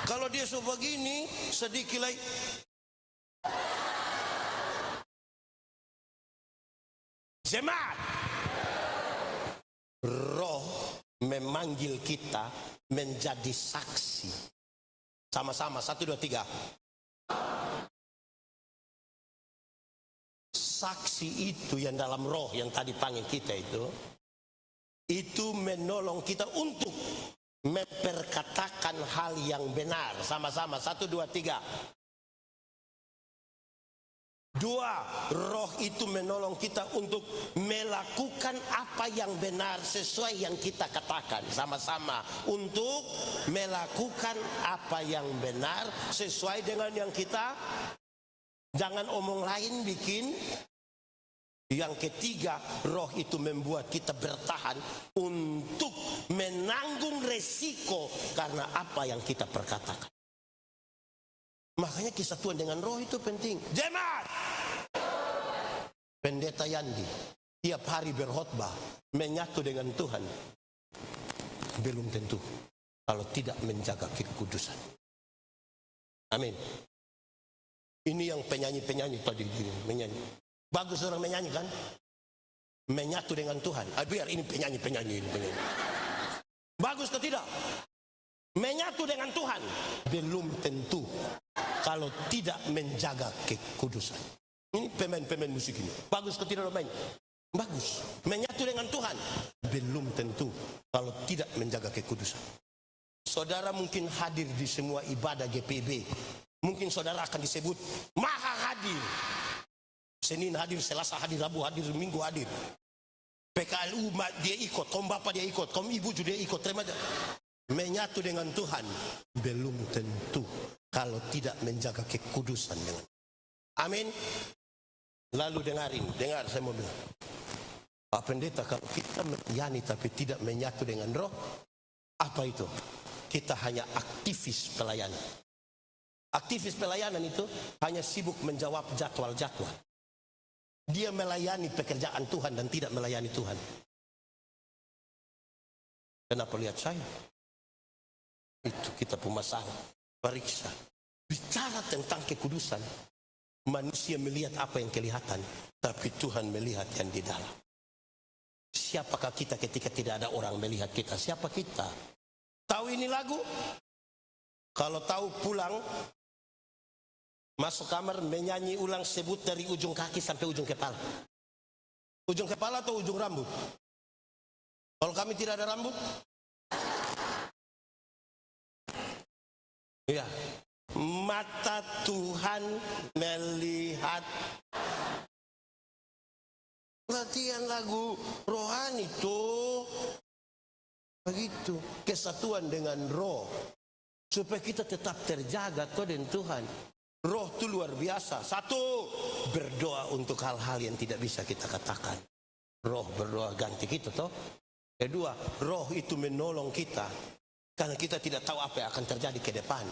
Kalau dia suka begini, sedikit lagi. Jemaat, roh memanggil kita menjadi saksi. Sama-sama, 1, 2, 3. Saksi itu yang dalam roh yang tadi panggil kita itu menolong kita untuk memperkatakan hal yang benar. Sama-sama, 1, 2, 3. 2, roh itu menolong kita untuk melakukan apa yang benar sesuai yang kita katakan. Sama-sama, untuk melakukan apa yang benar sesuai dengan yang kita. Jangan omong lain bikin. Yang ketiga, roh itu membuat kita bertahan untuk menanggung resiko karena apa yang kita perkatakan. Makanya kesatuan dengan roh itu penting. Jemaat, Pendeta Yandi tiap hari berkhotbah menyatu dengan Tuhan, belum tentu kalau tidak menjaga kekudusan. Amin. Ini yang penyanyi-penyanyi tadi menyanyi. Bagus orang menyanyi kan? Menyatu dengan Tuhan. Biar ini penyanyi-penyanyi ini penyanyi. Bagus atau tidak? Menyatu dengan Tuhan belum tentu kalau tidak menjaga kekudusan. Ini pemain-pemain musik ini. Bagus atau tidak main? Bagus. Menyatu dengan Tuhan belum tentu kalau tidak menjaga kekudusan. Saudara mungkin hadir di semua ibadah GPB. Mungkin saudara akan disebut maha hadir. Senin hadir, Selasa hadir, Rabu hadir, Minggu hadir. PKLU dia ikut, kaum bapak dia ikut, kaum ibu juga dia ikut. Terima kasih. Menyatu dengan Tuhan belum tentu kalau tidak menjaga kekudusan dengan. Amin. Lalu dengar saya mau bilang, Pak Pendeta, kalau kita melayani tapi tidak menyatu dengan roh, apa itu? Kita hanya aktivis pelayanan. Aktivis pelayanan itu hanya sibuk menjawab jadwal-jadwal. Dia melayani pekerjaan Tuhan dan tidak melayani Tuhan. Kenapa lihat saya? Itu kita pemasalah, periksa. Bicara tentang kekudusan, manusia melihat apa yang kelihatan, tapi Tuhan melihat yang di dalam. Siapakah kita ketika tidak ada orang melihat kita? Siapa kita? Tahu ini lagu? Kalau tahu pulang, masuk kamar menyanyi ulang, sebut dari ujung kaki sampai ujung kepala. Ujung kepala atau ujung rambut? Kalau kami tidak ada rambut, ya, mata Tuhan melihat. Latihan lagu rohani tuh begitu, kesatuan dengan roh. supaya kita tetap terjaga toh dengan Tuhan. Roh itu luar biasa. Satu, berdoa untuk hal-hal yang tidak bisa kita katakan. Roh berdoa ganti kita toh. Kedua, roh itu menolong kita karena kita tidak tahu apa yang akan terjadi ke depan.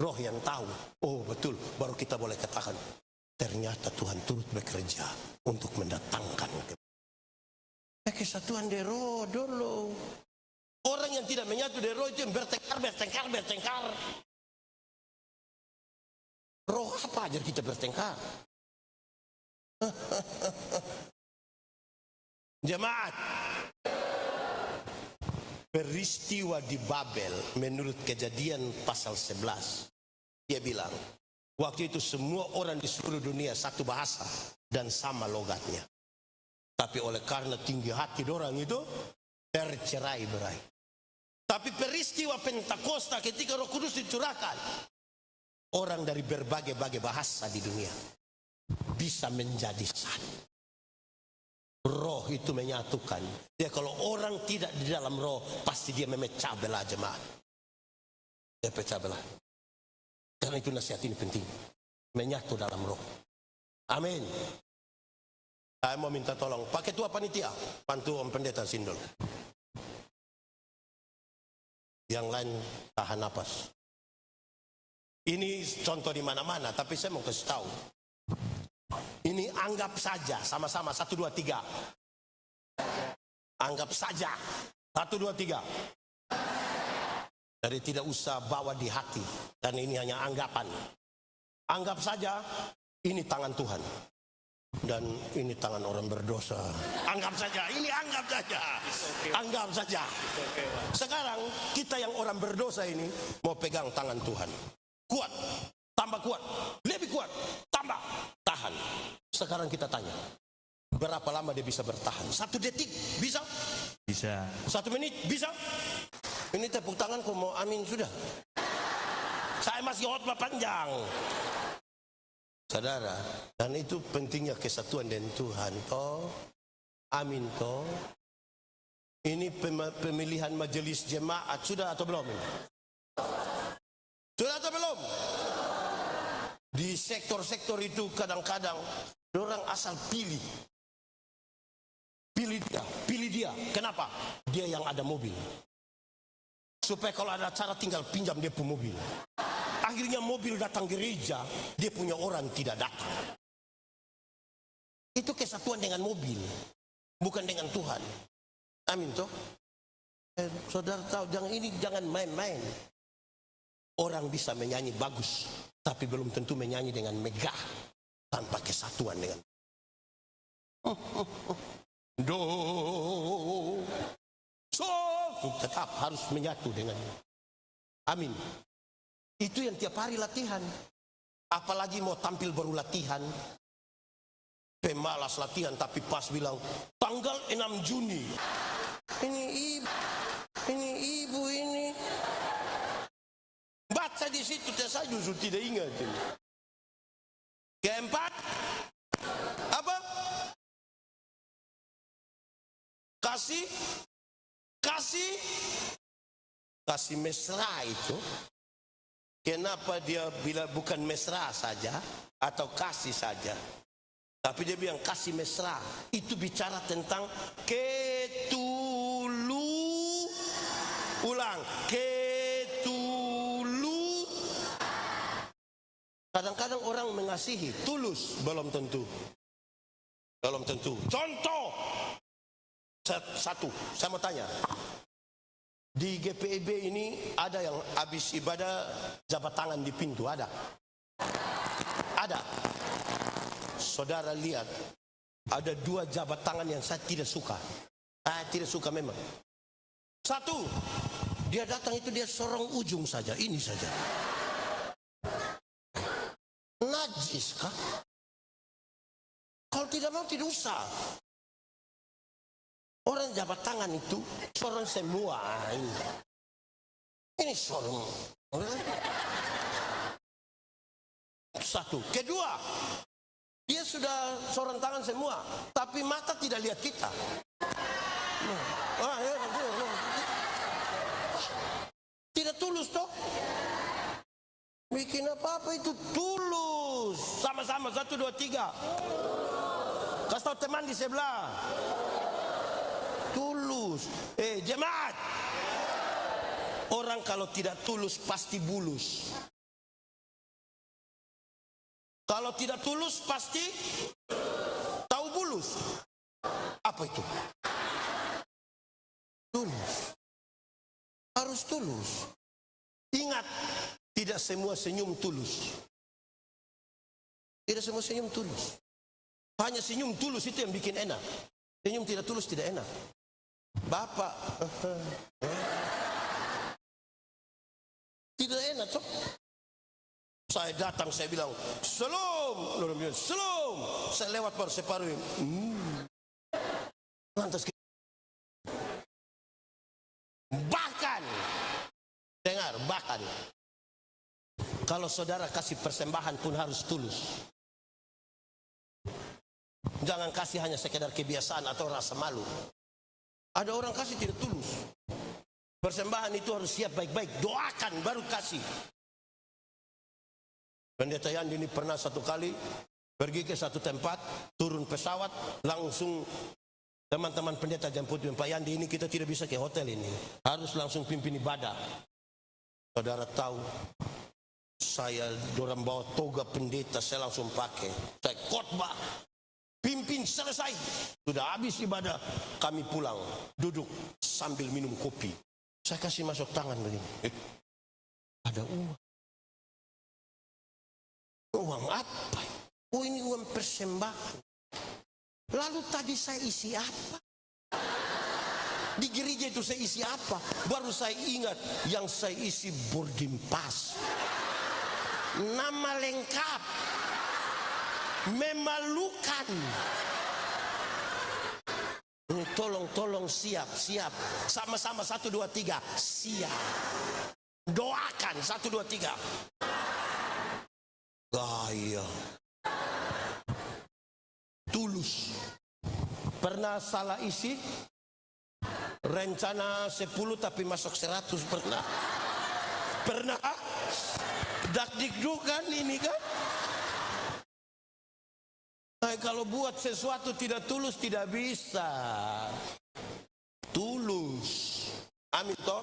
Roh yang tahu. Oh betul, baru kita boleh katakan ternyata Tuhan turut bekerja untuk mendatangkan kesatuan di roh dulu. Orang yang tidak menyatu di roh itu yang bertengkar. Roh apa aja kita bertengkar? Jemaat, peristiwa di Babel menurut Kejadian pasal 11. Dia bilang, waktu itu semua orang di seluruh dunia satu bahasa dan sama logatnya. Tapi oleh karena tinggi hati orang itu bercerai-berai. Tapi peristiwa Pentakosta ketika Roh Kudus dicurahkan, orang dari berbagai-bagai bahasa di dunia bisa menjadi satu. Roh itu menyatukan. Dia kalau orang tidak di dalam roh, pasti dia memecah belah jemaat. Dia pecah belah. Karena itu nasihat ini penting. Menyatu dalam roh. Amin. Saya mau minta tolong, pakai tua panitia, bantu Om Pendeta Sindol. Yang lain tahan napas. Ini contoh di mana-mana, tapi saya mau kasih tahu. Ini anggap saja, sama-sama 1, 2, 3. Anggap saja 1, 2, 3. Jadi tidak usah bawa di hati, dan ini hanya anggapan. Anggap saja ini tangan Tuhan. Dan ini tangan orang berdosa. Anggap saja, ini anggap saja. Anggap saja. Sekarang kita yang orang berdosa ini mau pegang tangan Tuhan. Kuat, tambah kuat, lebih kuat, tambah, tahan. Sekarang kita tanya, berapa lama dia bisa bertahan? 1 detik bisa? Bisa. 1 menit bisa? Ini tepuk tangan kok mau amin sudah. Saya masih khotbah panjang. Saudara, dan itu pentingnya kesatuan dengan Tuhan toh. Amin toh. Ini pemilihan majelis jemaat sudah atau belum ini? Sudah atau belum? Di sektor-sektor itu kadang-kadang orang asal pilih. Pilih dia. Kenapa? Dia yang ada mobil. Supaya kalau ada acara tinggal pinjam dia pun mobil. Akhirnya mobil datang gereja, dia punya orang tidak datang. Itu kesatuan dengan mobil, bukan dengan Tuhan. Amin toh. Saudara tahu, jangan main-main. Orang bisa menyanyi bagus, tapi belum tentu menyanyi dengan megah tanpa kesatuan dengan do. So tetap harus menyatu dengan. Amin. Itu yang tiap hari latihan. Apalagi mau tampil baru latihan. Pemalas latihan tapi pas bilang tanggal 6 Juni. Ini ibu ini. Baca di situ saya justru tidak ingat ini. Keempat apa? Kasih mesra itu. Kenapa dia bila bukan mesra saja atau kasih saja, tapi dia bilang kasih mesra, itu bicara tentang ulang ketulu. Kadang-kadang orang mengasihi tulus, belum tentu. Contoh satu, saya mau tanya. Di GPIB ini ada yang habis ibadah jabat tangan di pintu, ada? Ada. Saudara lihat, ada 2 jabat tangan yang saya tidak suka. Saya tidak suka memang. Satu, dia datang itu dia sorong ujung saja, ini saja. Najis kah? Kalau tidak mau tidak usah. Orang jabat tangan itu sorong semua ini. Ini sorong. Satu. Kedua, dia sudah sorong tangan semua, tapi mata tidak lihat kita. Tidak tulus toh. Bikin apa-apa itu tulus. Sama-sama, 1, 2, 3. Kasih tahu teman di sebelah. Tulus. Jemaat. Orang kalau tidak tulus pasti bulus. Kalau tidak tulus pasti tahu bulus. Apa itu? Tulus. Harus tulus. Ingat, tidak semua senyum tulus. Tidak semua senyum tulus. Hanya senyum tulus itu yang bikin enak. Senyum tidak tulus tidak enak. Bapak tidak enak toh. Saya datang, saya bilang salam, orang bilang salam. Saya lewat baru separuh. Lantas bahkan dengar, bahkan kalau saudara kasih persembahan pun harus tulus. Jangan kasih hanya sekedar kebiasaan atau rasa malu. Ada orang kasih tidak tulus. Persembahan itu harus siap baik-baik, doakan baru kasih. Pendeta Yandi ini pernah satu kali pergi ke satu tempat, turun pesawat, langsung teman-teman pendeta jemput, Pak Yandi ini kita tidak bisa ke hotel ini, harus langsung pimpin ibadah. Saudara tahu, saya dorang bawa toga pendeta, saya langsung pakai, saya khotbah, pimpin selesai, sudah habis ibadah, kami pulang, duduk sambil minum kopi. Saya kasih masuk tangan begini, ada uang. Uang apa? Oh, ini uang persembahan. Lalu tadi saya isi apa? Di gereja itu saya isi apa? Baru saya ingat yang saya isi boarding pass. Nama lengkap. Memalukan. Ini tolong siap. Sama-sama 1, 2, 3. Siap. Doakan 1, 2, 3. Gaya. Tulus. Pernah salah isi? Rencana 10 tapi masuk 100 pernah. Pernah? Dak-dikdukan ini kan? Nah, kalau buat sesuatu tidak tulus tidak bisa. Tulus. Amin toh?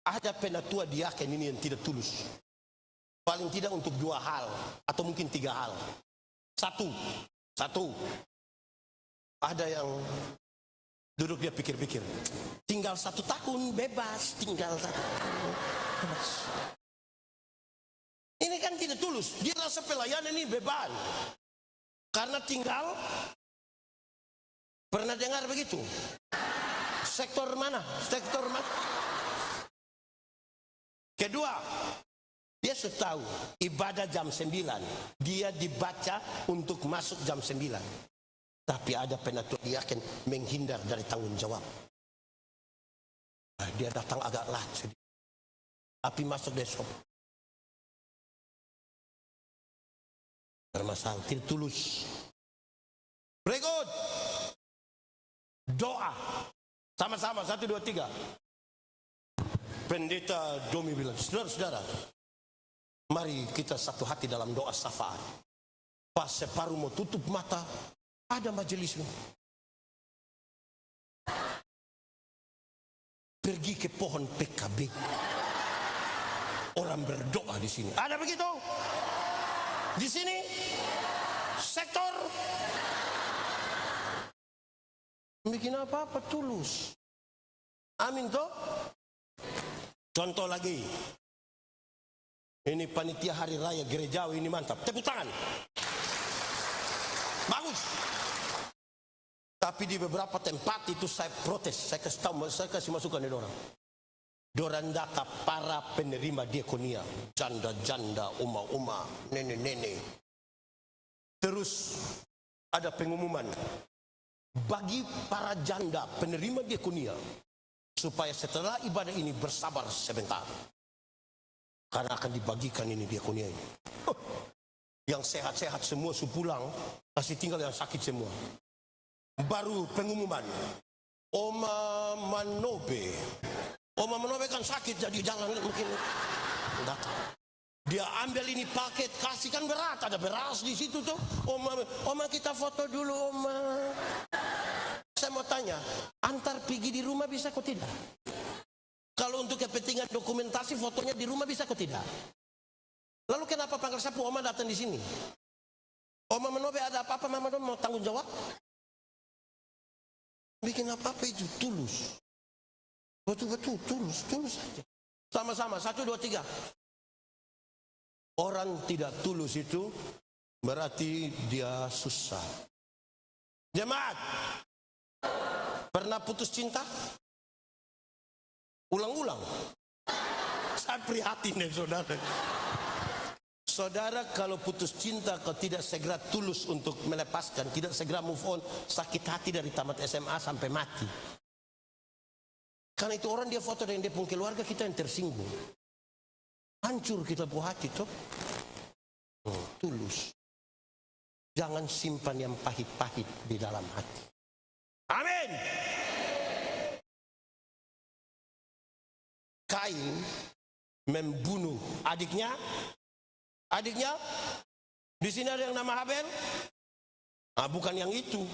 Ada penatua diaken ini yang tidak tulus. Paling tidak untuk 2 hal atau mungkin 3 hal. Satu. Ada yang duduk dia pikir-pikir. Tinggal 1 tahun bebas, tinggal 1 tahun bebas. Ini kan tidak tulus. Dia rasa pelayanan ini beban. Karena tinggal, pernah dengar begitu? Sektor mana? Kedua, dia sudah tahu ibadah jam 9. Dia dibaca untuk masuk jam 9. Tapi ada penatua diaken menghindar dari tanggung jawab. Nah, dia datang agak lat sedikit. Tapi masuk besok. Bermasalah, tidak tulus. Berikut. Doa. Sama-sama, 1, 2, 3. Pendeta Domi bilang, saudara-saudara, mari kita satu hati dalam doa syafaat. Pas separuh mau tutup mata, ada majelis. Pergi ke pohon PKB. Orang berdoa di sini. Ada begitu? Di sini sektor bikin apa-apa tulus. Amin toh? Contoh lagi. Ini panitia hari raya gerejawi ini mantap. Tepuk tangan. Bagus. Tapi di beberapa tempat itu saya protes. Saya kasih masukan dari orang. Dorandaka para penerima diakonia. Janda-janda, uma-uma, nenek-nenek. Terus ada pengumuman. Bagi para janda penerima diakonia. Supaya setelah ibadah ini bersabar sebentar. Karena akan dibagikan ini diakonia ini. Yang sehat-sehat semua pulang. Kasih tinggal yang sakit semua. Baru pengumuman. Oma Manobe kan sakit jadi jangan mungkin datang. Dia ambil ini paket, kasihkan berat, ada beras di situ tuh. Oma kita foto dulu, Oma. Saya mau tanya, antar pergi di rumah bisa kok tidak? Kalau untuk kepentingan dokumentasi fotonya di rumah bisa kok tidak? Lalu kenapa panggil sapu Oma datang di sini? Oma menobe ada apa-apa, Mama mau tanggung jawab? Bikin apa-apa itu tulus. Betul-betul tulus saja. Sama-sama, 1, 2, 3. Orang tidak tulus itu berarti dia susah. Jemaat, pernah putus cinta? Ulang-ulang. Saya prihatin deh saudara. Saudara kalau putus cinta, kalau tidak segera tulus untuk melepaskan, tidak segera move on, sakit hati dari tamat SMA sampai mati. Karena itu orang dia foto dengan dia pun keluarga, kita yang tersinggung. Hancur kita buah hati tuh. Tulus. Jangan simpan yang pahit-pahit di dalam hati. Amin. Kain membunuh adiknya. Adiknya di sini ada yang nama Habel. Bukan yang itu.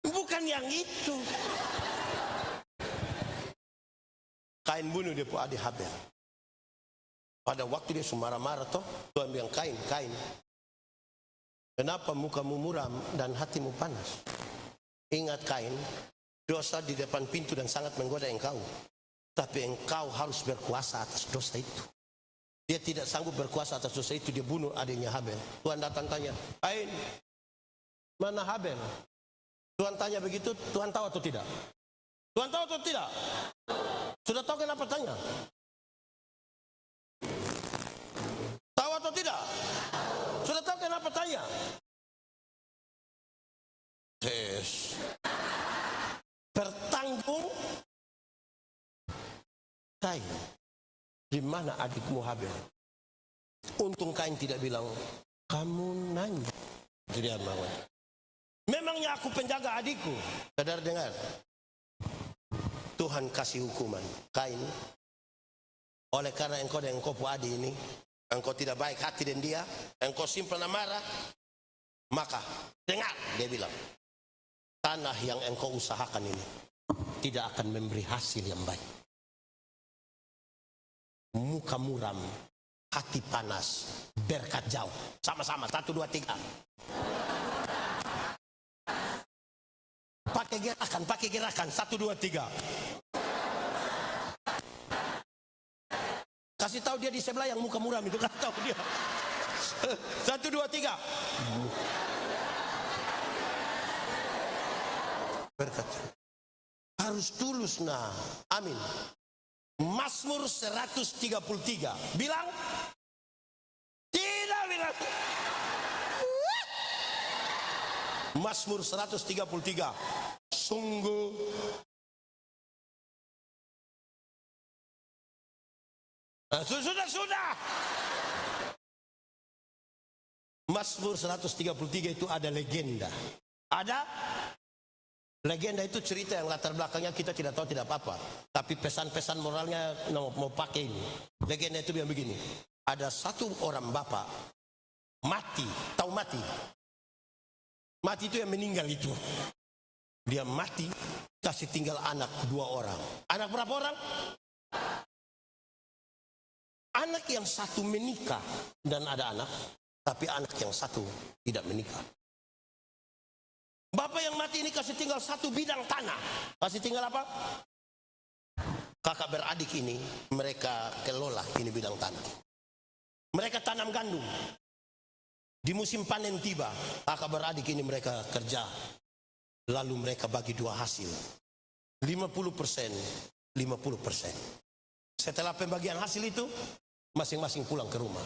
Bukan yang itu. Kain bunuh dia adik Habel. Pada waktu dia marah-marah toh, Tuhan bilang Kain. Kenapa mukamu muram dan hatimu panas? Ingat Kain, dosa di depan pintu dan sangat menggoda engkau. Tapi engkau harus berkuasa atas dosa itu. Dia tidak sanggup berkuasa atas dosa itu, dia bunuh adiknya Habel. Tuhan datang tanya, Kain, mana Habel? Tuhan tanya begitu, Tuhan tahu atau tidak? Tuhan tahu atau tidak? Sudah tahu kenapa tanya? Tahu atau tidak? Sudah tahu kenapa tanya? Yes. Bertanggung Kain. Di mana adikmu Habel? Untung Kain tidak bilang, kamu nanya. Jadi memangnya aku penjaga adikku. Saudara dengar. Tuhan kasih hukuman. Kain, oleh karena engkau dan engkau puadi ini, engkau tidak baik hati dengan dia, engkau simpan amarah, maka dengar, dia bilang, tanah yang engkau usahakan ini tidak akan memberi hasil yang baik. Muka muram, hati panas, berkat jauh. Sama-sama, 1, 2, 3. Pakai gerakan, 1, 2, 3. Kasih tahu dia di sebelah yang muka muram itu, kasih tahu dia. 1, 2, 3. Berkat. Harus tulus nah. Amin. Mazmur 133. Bilang? Tidak bilang. Mazmur 133. Sungguh sudah. Mazmur 133 itu ada legenda. Ada legenda itu cerita yang latar belakangnya kita tidak tahu tidak apa-apa. Tapi pesan-pesan moralnya mau pakai ini. Legenda itu yang begini. Ada satu orang bapak mati, tahu mati? Mati itu yang meninggal itu. Dia mati, kasih tinggal anak 2 orang. Anak berapa orang? Anak yang satu menikah dan ada anak, tapi anak yang satu tidak menikah. Bapak yang mati ini kasih tinggal 1 bidang tanah. Kasih tinggal apa? Kakak beradik ini, mereka kelola ini bidang tanah. Mereka tanam gandum. Di musim panen tiba, kakak beradik ini mereka kerja. Lalu mereka bagi 2 hasil. 50%, 50%. Setelah pembagian hasil itu, masing-masing pulang ke rumah.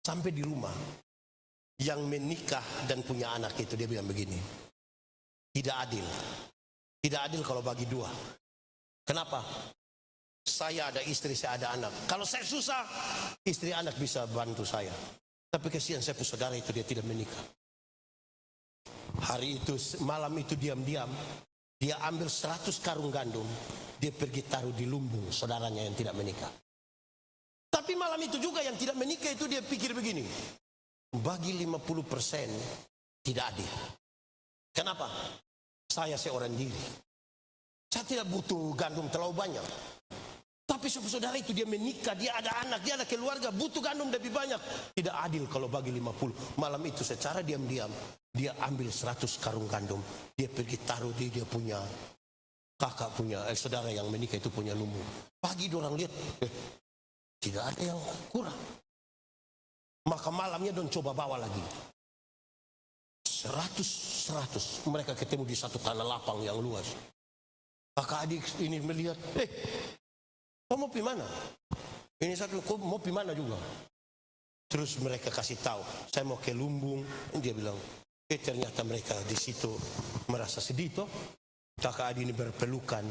Sampai di rumah, yang menikah dan punya anak itu dia bilang begini, tidak adil. Tidak adil kalau bagi 2. Kenapa? Saya ada istri, saya ada anak. Kalau saya susah, istri anak bisa bantu saya. Tapi kesian saya punya saudara itu dia tidak menikah. Hari itu, malam itu diam-diam, Dia ambil 100 karung gandum, dia pergi taruh di lumbung saudaranya yang tidak menikah. Tapi malam itu juga yang tidak menikah itu dia pikir begini, bagi 50% tidak adil. Kenapa? Saya seorang diri. Saya tidak butuh gandum terlalu banyak. Tapi saudara itu dia menikah, dia ada anak, dia ada keluarga, butuh gandum lebih banyak. Tidak adil kalau bagi 50. Malam itu secara diam-diam, dia ambil 100 karung gandum. Dia pergi taruh di dia punya kakak punya, saudara yang menikah itu punya lumbung. Pagi orang lihat, tidak ada yang kurang. Maka malamnya don coba bawa lagi. 100. Mereka ketemu di satu tanah lapang yang luas. Kakak adik ini melihat, kau mau pergi mana? Ini satu, kau mau pergi mana juga? Terus mereka kasih tahu, saya mau ke lumbung. Dia bilang, ternyata mereka di situ merasa sedih toh. Kakak adik ini berpelukan.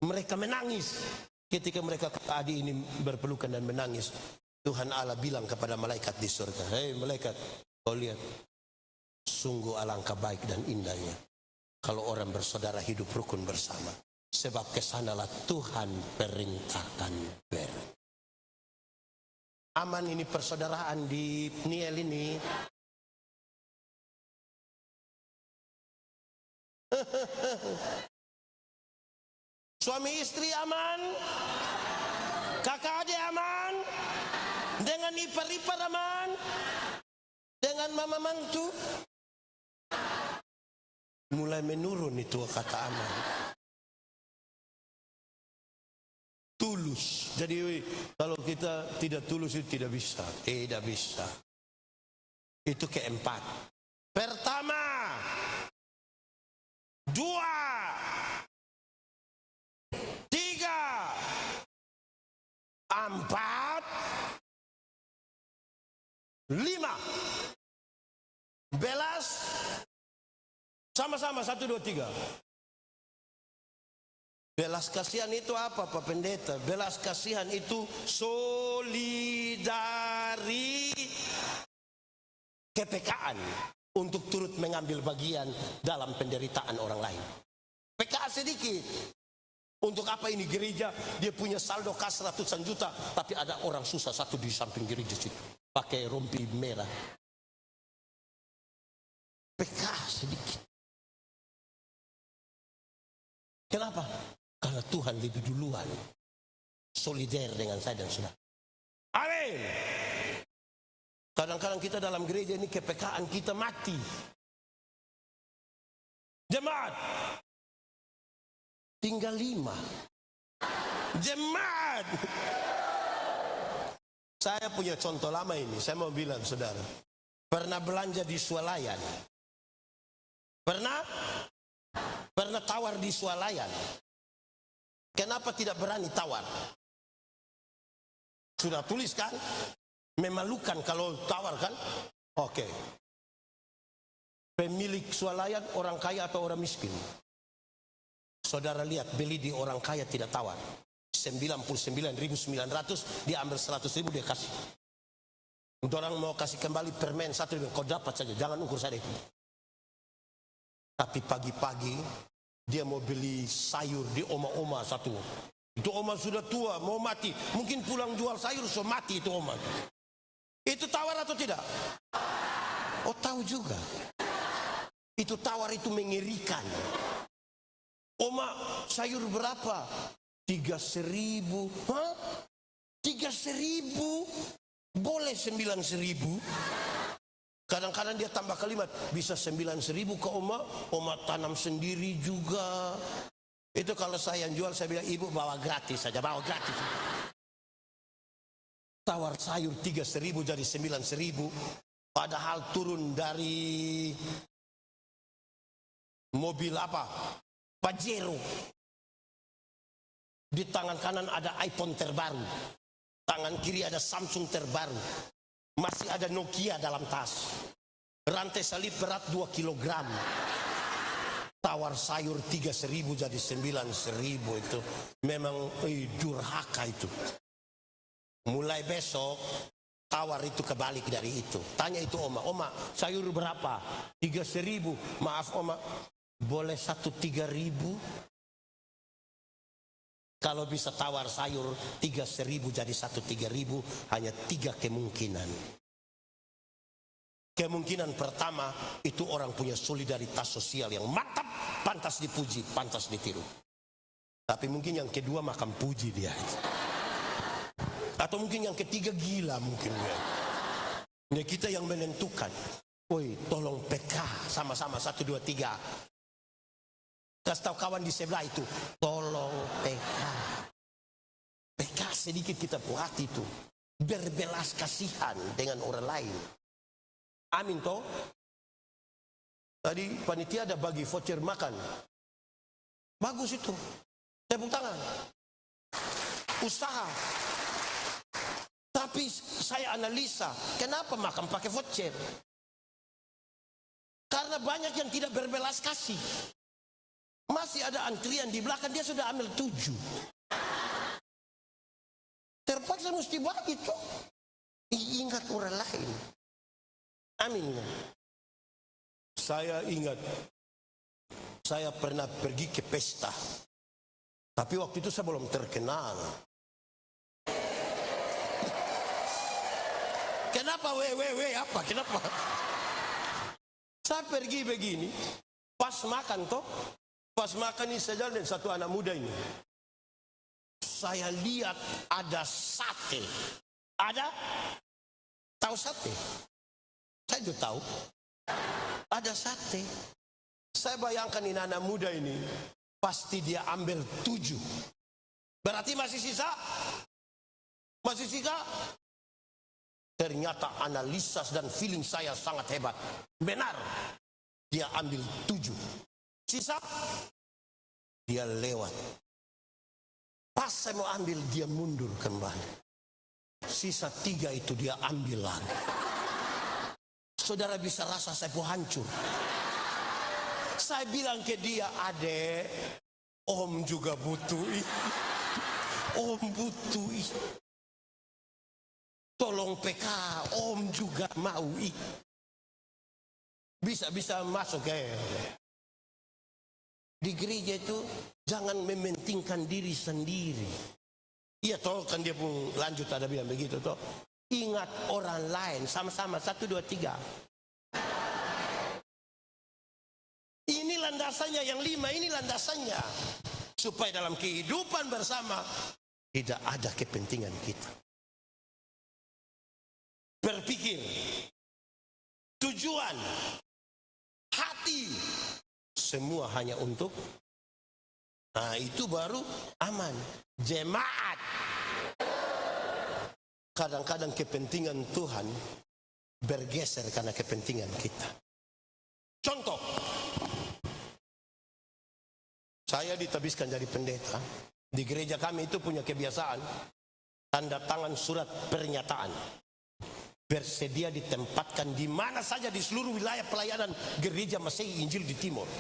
Mereka menangis. Ketika mereka kakak adik ini berpelukan dan menangis, Tuhan Allah bilang kepada malaikat di surga, hei malaikat, kau lihat, sungguh alangkah baik dan indahnya kalau orang bersaudara hidup rukun bersama. Sebab kesanalah Tuhan perintahkan ber. Aman ini persaudaraan di Pniel ini. Suami istri aman, kakak adik aman, dengan ipar-ipar aman, dengan mama mantu. Mulai menurun itu kata aman. Tulus. Jadi kalau kita tidak tulus itu tidak bisa. Tidak bisa. Itu keempat. Pertama. 2. 3. 4. 5. Belas. Sama-sama 1, 2, 3. Belas kasihan itu apa Pak Pendeta? Belas kasihan itu solidari kepekaan untuk turut mengambil bagian dalam penderitaan orang lain. PKA sedikit. Untuk apa ini gereja? Dia punya saldo kas ratusan juta, tapi ada orang susah satu di samping gereja situ, pakai rompi merah. PKA sedikit. Kenapa? Karena Tuhan lebih duluan solider dengan saya dan saudara. Amin. Kadang-kadang kita dalam gereja ini kepekaan kita mati. Jemaat. Tinggal 5. Jemaat. Saya punya contoh lama ini. Saya mau bilang saudara. Pernah belanja di swalayan? Pernah tawar di swalayan? Kenapa tidak berani tawar? Sudah tulis kan? Memalukan kalau tawar kan? Oke. Pemilik swalayan orang kaya atau orang miskin? Saudara lihat, beli di orang kaya tidak tawar. 99.900, dia ambil 100.000 dia kasih. Orang mau kasih kembali permen 1, kau dapat saja, jangan ukur saya itu. Tapi pagi-pagi dia mau beli sayur di oma-oma satu. Itu oma sudah tua, mau mati. Mungkin pulang jual sayur, so mati itu oma. Itu tawar atau tidak? Oh tahu juga. Itu tawar itu mengerikan. Oma sayur berapa? 3.000. Hah? 3.000? Boleh 9.000? Kadang-kadang dia tambah kalimat, bisa 9.000 ke oma tanam sendiri juga. Itu kalau saya yang jual, saya bilang, ibu bawa gratis saja, bawa gratis. Tawar sayur 3.000 jadi 9.000, padahal turun dari mobil apa? Pajero. Di tangan kanan ada iPhone terbaru, tangan kiri ada Samsung terbaru. Masih ada Nokia dalam tas. Rantai salib berat 2 kilogram. Tawar sayur 3.000 jadi 9.000 itu. Memang durhaka itu. Mulai besok tawar itu kebalik dari itu. Tanya itu oma sayur berapa? 3.000. Maaf oma, Boleh 1.3.000. Kalau bisa tawar sayur 3.000 jadi 1.3.000, hanya 3 kemungkinan. Kemungkinan pertama, itu orang punya solidaritas sosial yang mantap, pantas dipuji, pantas ditiru. Tapi mungkin yang kedua makan puji dia. Atau mungkin yang ketiga gila mungkin dia. Ini kita yang menentukan. Woi, tolong PK sama-sama 1, 2, 3. Kasih tahu kawan di sebelah itu, tolong PK. PK sedikit kita buat itu. Berbelas kasihan dengan orang lain. Amin toh. Tadi panitia ada bagi voucher makan. Bagus itu. Tepuk tangan. Usaha. Tapi saya analisa, kenapa makan pakai voucher? Karena banyak yang tidak berbelas kasih. Masih ada antrian di belakang, dia sudah ambil 7. Terpaksa mesti bagi itu. Ingat orang lain. Amin. Saya ingat, saya pernah pergi ke pesta. Tapi waktu itu saya belum terkenal. Kenapa apa? Kenapa? Saya pergi begini, pas makan toh. Pas makan ini saya jalan dengan satu anak muda ini. Saya lihat ada sate. Ada? Tahu sate? Saya juga tahu. Ada sate. Saya bayangkan ini anak muda ini. Pasti dia ambil 7. Berarti masih sisa? Masih sisa? Ternyata analisis dan feeling saya sangat hebat. Benar. Dia ambil 7. Sisa, dia lewat. Pas saya mau ambil, dia mundur kembali. Sisa 3 itu dia ambil lagi. Saudara bisa rasa saya pun hancur. Saya bilang ke dia, adek, om juga butuh. Om butuh. Tolong PK, om juga mau. Bisa masuk ya. Di gereja itu jangan mementingkan diri sendiri. Iya toh, kan dia pun lanjut ada bilang begitu toh. Ingat orang lain sama-sama 1, 2, 3. Ini landasannya yang 5, ini landasannya. Supaya dalam kehidupan bersama tidak ada kepentingan kita. Berpikir, tujuan, hati, semua hanya untuk, nah itu baru aman. Jemaat. Kadang-kadang kepentingan Tuhan bergeser karena kepentingan kita. Contoh, saya ditabiskan jadi pendeta. Di gereja kami itu punya kebiasaan tanda tangan surat pernyataan. Bersedia ditempatkan di mana saja di seluruh wilayah pelayanan gereja Masehi Injil di Timur.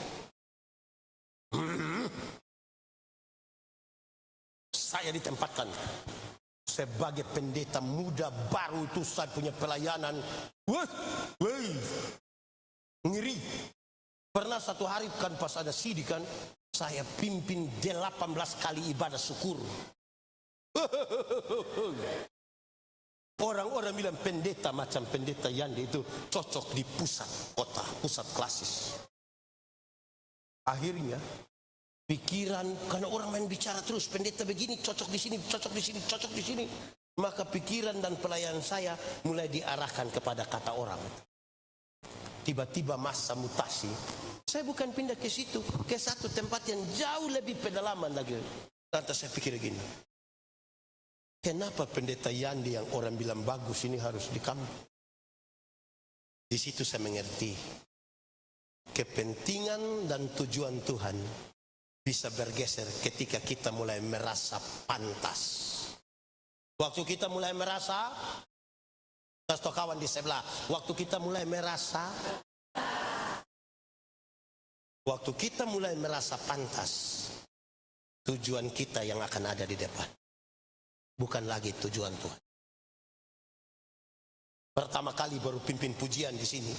Saya ditempatkan sebagai pendeta muda baru itu, saya punya pelayanan. Ngeri. Pernah satu hari kan pas ada sidik kan, saya pimpin 18 kali ibadah syukur. Orang-orang bilang pendeta macam pendeta Yandi itu cocok di pusat kota, pusat klasis. Akhirnya pikiran, karena orang main bicara terus, pendeta begini cocok di sini, cocok di sini, cocok di sini. Maka pikiran dan pelayanan saya mulai diarahkan kepada kata orang. Tiba-tiba masa mutasi, saya bukan pindah ke situ, ke satu tempat yang jauh lebih pedalaman lagi. Lantas saya pikir gini, kenapa pendeta Yandi yang orang bilang bagus ini harus di kampung? Di situ saya mengerti kepentingan dan tujuan Tuhan bisa bergeser ketika kita mulai merasa pantas. Waktu kita mulai merasa, kasih kawan di sebelah, waktu kita mulai merasa pantas, tujuan kita yang akan ada di depan. Bukan lagi tujuan Tuhan. Pertama kali baru pimpin pujian di sini.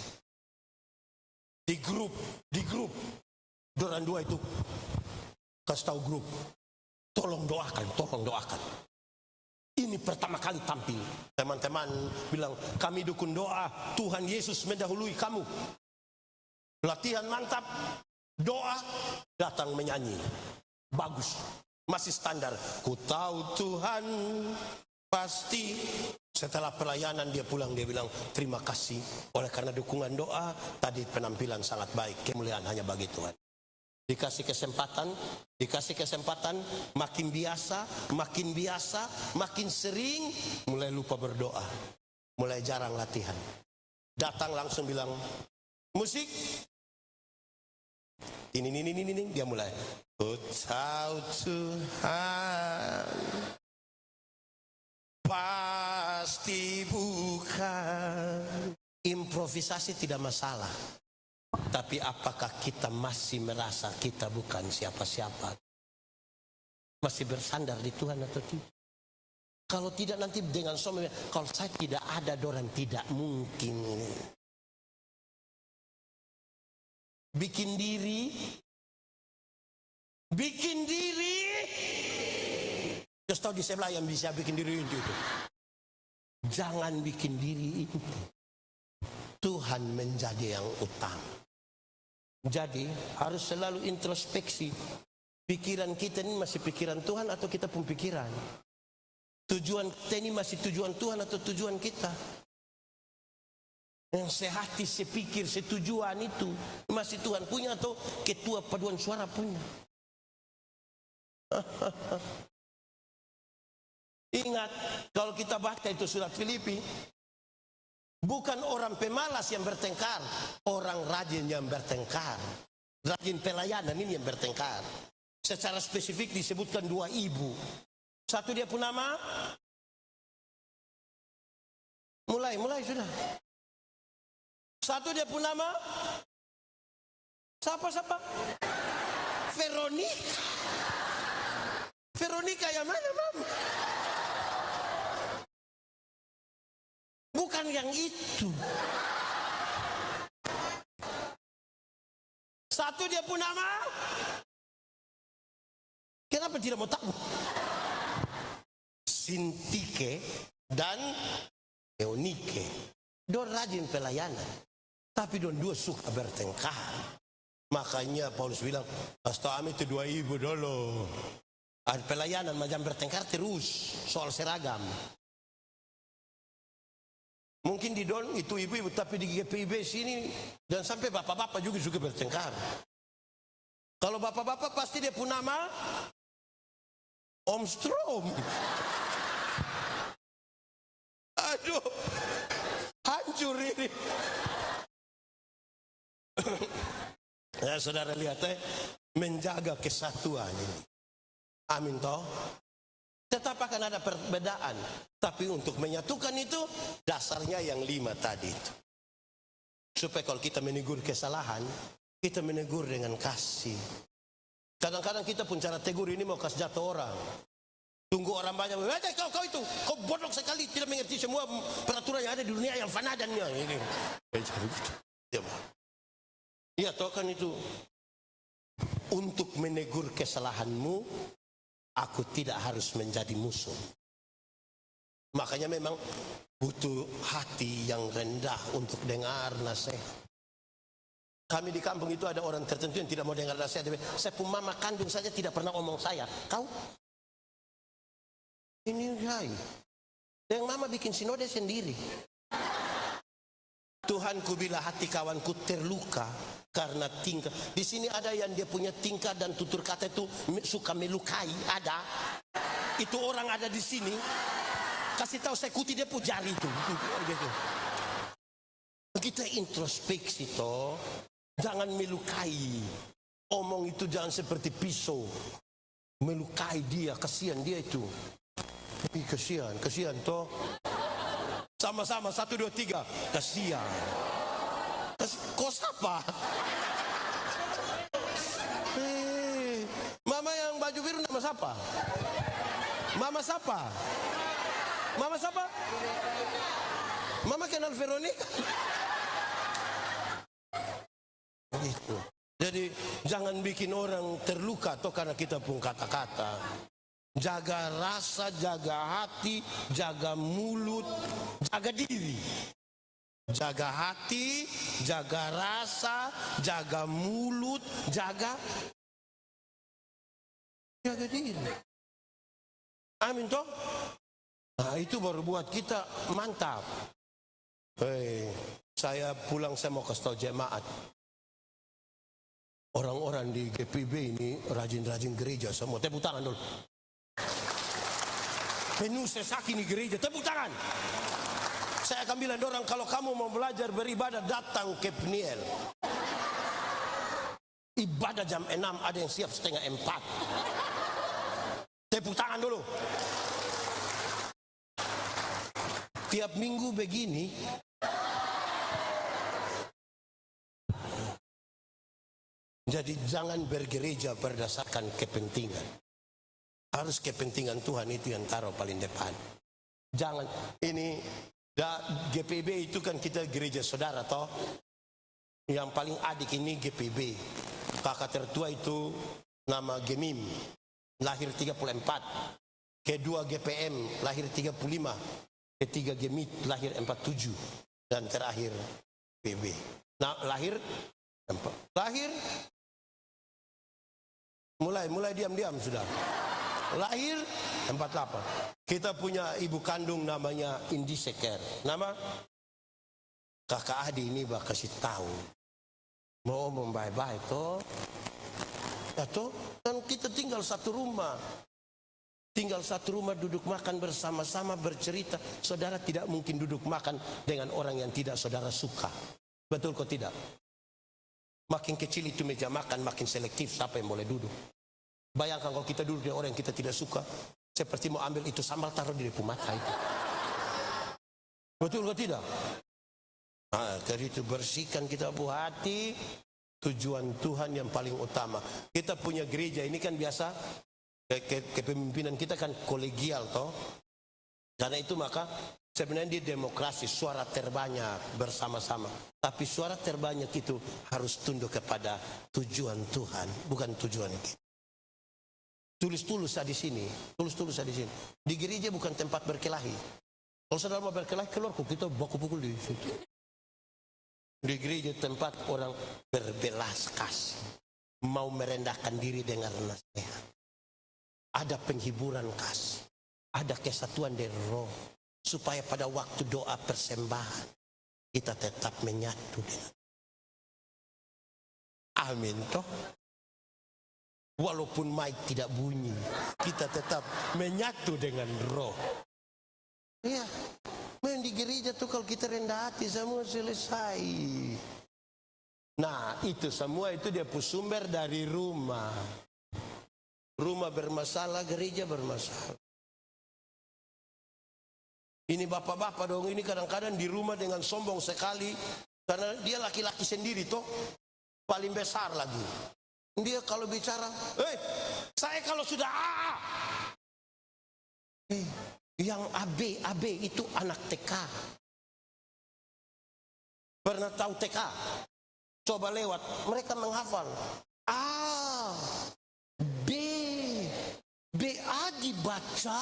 Di grup. Dorang dua itu kasih tahu grup, tolong doakan, tolong doakan. Ini pertama kali tampil. Teman-teman bilang, kami dukung doa, Tuhan Yesus mendahului kamu. Latihan mantap, doa, datang menyanyi. Bagus, masih standar. Ku tahu Tuhan pasti. Setelah pelayanan dia pulang, dia bilang, terima kasih. Oleh karena dukungan doa, tadi penampilan sangat baik. Kemuliaan hanya bagi Tuhan. Dikasih kesempatan, makin biasa, makin sering, mulai lupa berdoa. Mulai jarang latihan. Datang langsung bilang, musik. Ini, dia mulai. Ku tahu Tuhan pasti bukan. Improvisasi tidak masalah. Tapi apakah kita masih merasa kita bukan siapa-siapa? Masih bersandar di Tuhan atau tidak? Kalau tidak nanti dengan suami, kalau saya tidak ada dorang tidak mungkin. Bikin diri. Terus tahu di sebelah yang bisa bikin diri itu. Jangan bikin diri itu. Tuhan menjadi yang utama. Jadi harus selalu introspeksi. Pikiran kita ini masih pikiran Tuhan atau kita pun pikiran? Tujuan kita ini masih tujuan Tuhan atau tujuan kita? Yang sehati, sepikir, setujuan itu masih Tuhan punya atau ketua paduan suara punya? Ingat, kalau kita baca itu surat Filipi, bukan orang pemalas yang bertengkar, orang rajin yang bertengkar. Rajin pelayanan ini yang bertengkar. Secara spesifik disebutkan dua ibu. Satu dia pun nama. Mulai sudah. Satu dia pun nama. Siapa? Veronica yang mana, Mam? Bukan yang itu. Satu dia pun nama. Kenapa tidak mau tahu? Sintike dan Eunike. Dua rajin pelayanan. Tapi dua suka bertengkar. Makanya Paulus bilang, Pastor itu dua ibu dulu. Ada pelayanan macam bertengkar terus soal seragam. Mungkin di Don itu ibu-ibu, tapi di GPIB sini dan sampai bapak-bapak juga suka bertengkar. Kalau bapak-bapak pasti dia pun nama Om Strom. Aduh, hancur ini. Ya saudara lihat menjaga kesatuan ini. Amin toh. Tetap akan ada perbedaan. Tapi untuk menyatukan itu, dasarnya yang 5 tadi itu. Supaya kalau kita menegur kesalahan, kita menegur dengan kasih. Kadang-kadang kita pun cara tegur ini mau kasih jatuh orang. Tunggu orang banyak, kau itu, kau bodoh sekali, tidak mengerti semua peraturan yang ada di dunia yang fana dan ini. Iya toh kan itu. Untuk menegur kesalahanmu, aku tidak harus menjadi musuh. Makanya memang butuh hati yang rendah untuk dengar nasihat. Kami di kampung itu ada orang tertentu yang tidak mau dengar nasihat. Saya pun mama kandung saja tidak pernah omong saya. Kau? Ini hai. Yang mama bikin sinode sendiri. Tuhanku bila hati kawanku terluka karena tingkah. Di sini ada yang dia punya tingkah dan tutur kata itu suka melukai. Ada. Itu orang ada di sini. Kasih tahu saya kuti dia pun jari itu. Kita introspeksi toh. Jangan melukai. Omong itu jangan seperti pisau. Melukai dia, kasihan dia itu. Tapi kasihan toh. Sama-sama 1, 2, 3. Kasihan. Kau siapa? Mama yang baju biru nama siapa? Mama siapa? Mama siapa? Mama kenal Veronica? Gitu. Jadi jangan Jangan bikin orang terluka toh karena kita pun kata-kata. Jaga rasa, jaga hati, jaga mulut, jaga diri. Jaga hati, jaga rasa, jaga mulut, jaga diri. Amin toh? Nah, itu baru buat kita mantap. Saya pulang, saya mau kasih tahu jemaat. Orang-orang di GPB ini rajin-rajin gereja semua. Tepuk tangan dulu. Penuh sesak ini gereja. Tepuk tangan. Saya akan bilang orang, kalau kamu mau belajar beribadah, datang ke Peniel. Ibadah jam 6, ada yang siap setengah 4. Tepuk tangan dulu. Tiap minggu begini, jadi jangan bergereja berdasarkan kepentingan. Harus kepentingan Tuhan itu yang taruh paling depan. Jangan, ini GPB itu kan kita gereja saudara toh. Yang paling adik ini GPB. Kakak tertua itu nama Gemim, lahir 34. Kedua GPM, lahir 35. Ketiga Gemit, lahir 47. Dan terakhir PB. Nah, lahir mulai diam-diam sudah. Lahir 48. Kita punya ibu kandung namanya Indi Seker. Nama kakak Adi ini bakal kasih tahu. Mau membaik-baik toh. Ya toh, dan kita tinggal satu rumah. Tinggal satu rumah, duduk makan bersama-sama, bercerita. Saudara tidak mungkin duduk makan dengan orang yang tidak saudara suka. Betul kok tidak? Makin kecil itu meja makan, makin selektif siapa yang boleh duduk. Bayangkan kalau kita duduk dengan orang yang kita tidak suka, seperti mau ambil itu sambal taruh di depan mata itu. Betul kok tidak? Nah, dari itu bersihkan kita buah hati. Tujuan Tuhan yang paling utama. Kita punya gereja ini kan biasa, kepemimpinan kita kan kolegial toh. Karena itu maka sebenarnya dia demokrasi, suara terbanyak bersama-sama. Tapi suara terbanyak itu harus tunduk kepada tujuan Tuhan, bukan tujuan kita. Tulus-tulus di sini, tulus-tulus di sini. Di gereja bukan tempat berkelahi. Kalau saudara mau berkelahi, keluar kok kita baku pukul di situ. Di gereja tempat orang berbelas kasih, mau merendahkan diri dengan nasihat. Ada penghiburan kasih, ada kesatuan dari roh, supaya pada waktu doa persembahan kita tetap menyatu dengan. Amin toh. Walaupun mic tidak bunyi, kita tetap menyatu dengan roh. Iya, main di gereja tuh kalau kita rendah hati semua selesai. Nah itu semua itu dia sumber dari rumah. Rumah bermasalah, gereja bermasalah. Ini bapak-bapak dong, ini kadang-kadang di rumah dengan sombong sekali. Karena dia laki-laki sendiri toh, paling besar lagi. Dia kalau bicara, saya kalau sudah AA. Yang AB itu anak TK. Pernah tahu TK? Coba lewat, mereka menghafal. A, BA dibaca.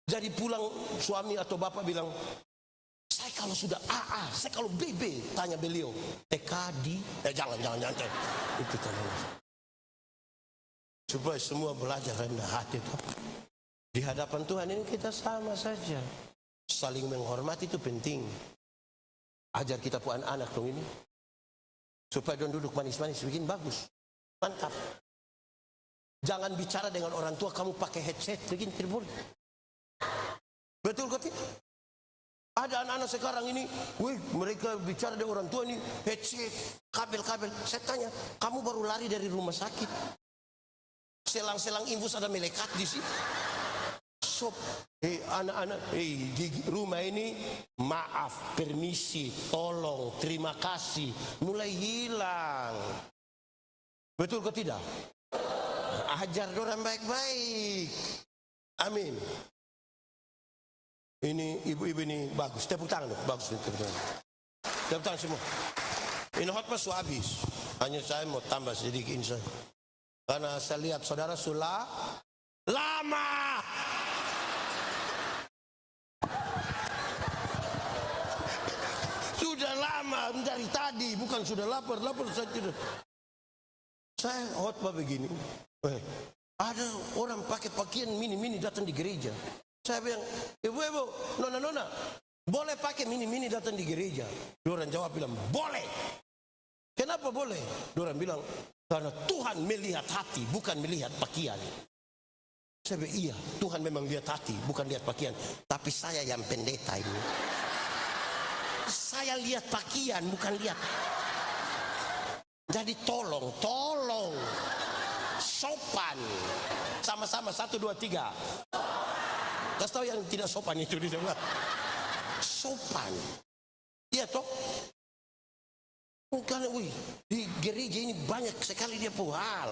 Jadi pulang suami atau bapak bilang, saya kalau sudah AA, saya kalau BB, tanya beliau, TK di, jangan. Itu tanya. Supaya semua belajar rendah hati toh. Di hadapan Tuhan ini kita sama saja. Saling menghormati itu penting. Ajar kita pun anak-anak dong ini. Supaya don duduk manis-manis, bikin bagus. Mantap. Jangan bicara dengan orang tua, kamu pakai headset, bikin tribun. Betul kok tidak? Ada anak-anak sekarang ini, mereka bicara dengan orang tua ini, headset, kabel-kabel. Saya tanya, kamu baru lari dari rumah sakit. Selang-selang infus ada melekat di sini. Anak-anak, di rumah ini, maaf, permisi, tolong, terima kasih, mulai hilang. Betul kok tidak? Ajar orang baik-baik. Amin. Ini ibu-ibu ini bagus. Tepuk tangan dong. Bagus. Tepuk tangan semua. Ini hot pas habis. Hanya saya mau tambah sedikit saja. Karena saya lihat saudara sudah lama. Sudah lama dari tadi, bukan sudah lapar saya tidak. Saya khotbah begini. Ada orang pakai pakaian mini-mini datang di gereja. Saya bilang, ibu-ibu, nona-nona, boleh pakai mini-mini datang di gereja? Orang jawab bilang, boleh. Kenapa boleh? Orang bilang, karena Tuhan melihat hati, bukan melihat pakaian. Saya bilang, iya, Tuhan memang lihat hati, bukan lihat pakaian. Tapi saya yang pendeta ini. Saya lihat pakaian, bukan lihat. Jadi tolong. Sopan. Sama-sama, 1, 2, 3. Kasih tahu yang tidak sopan itu di sana. Sopan. Iya toh? Karena di gereja ini banyak sekali dia hal.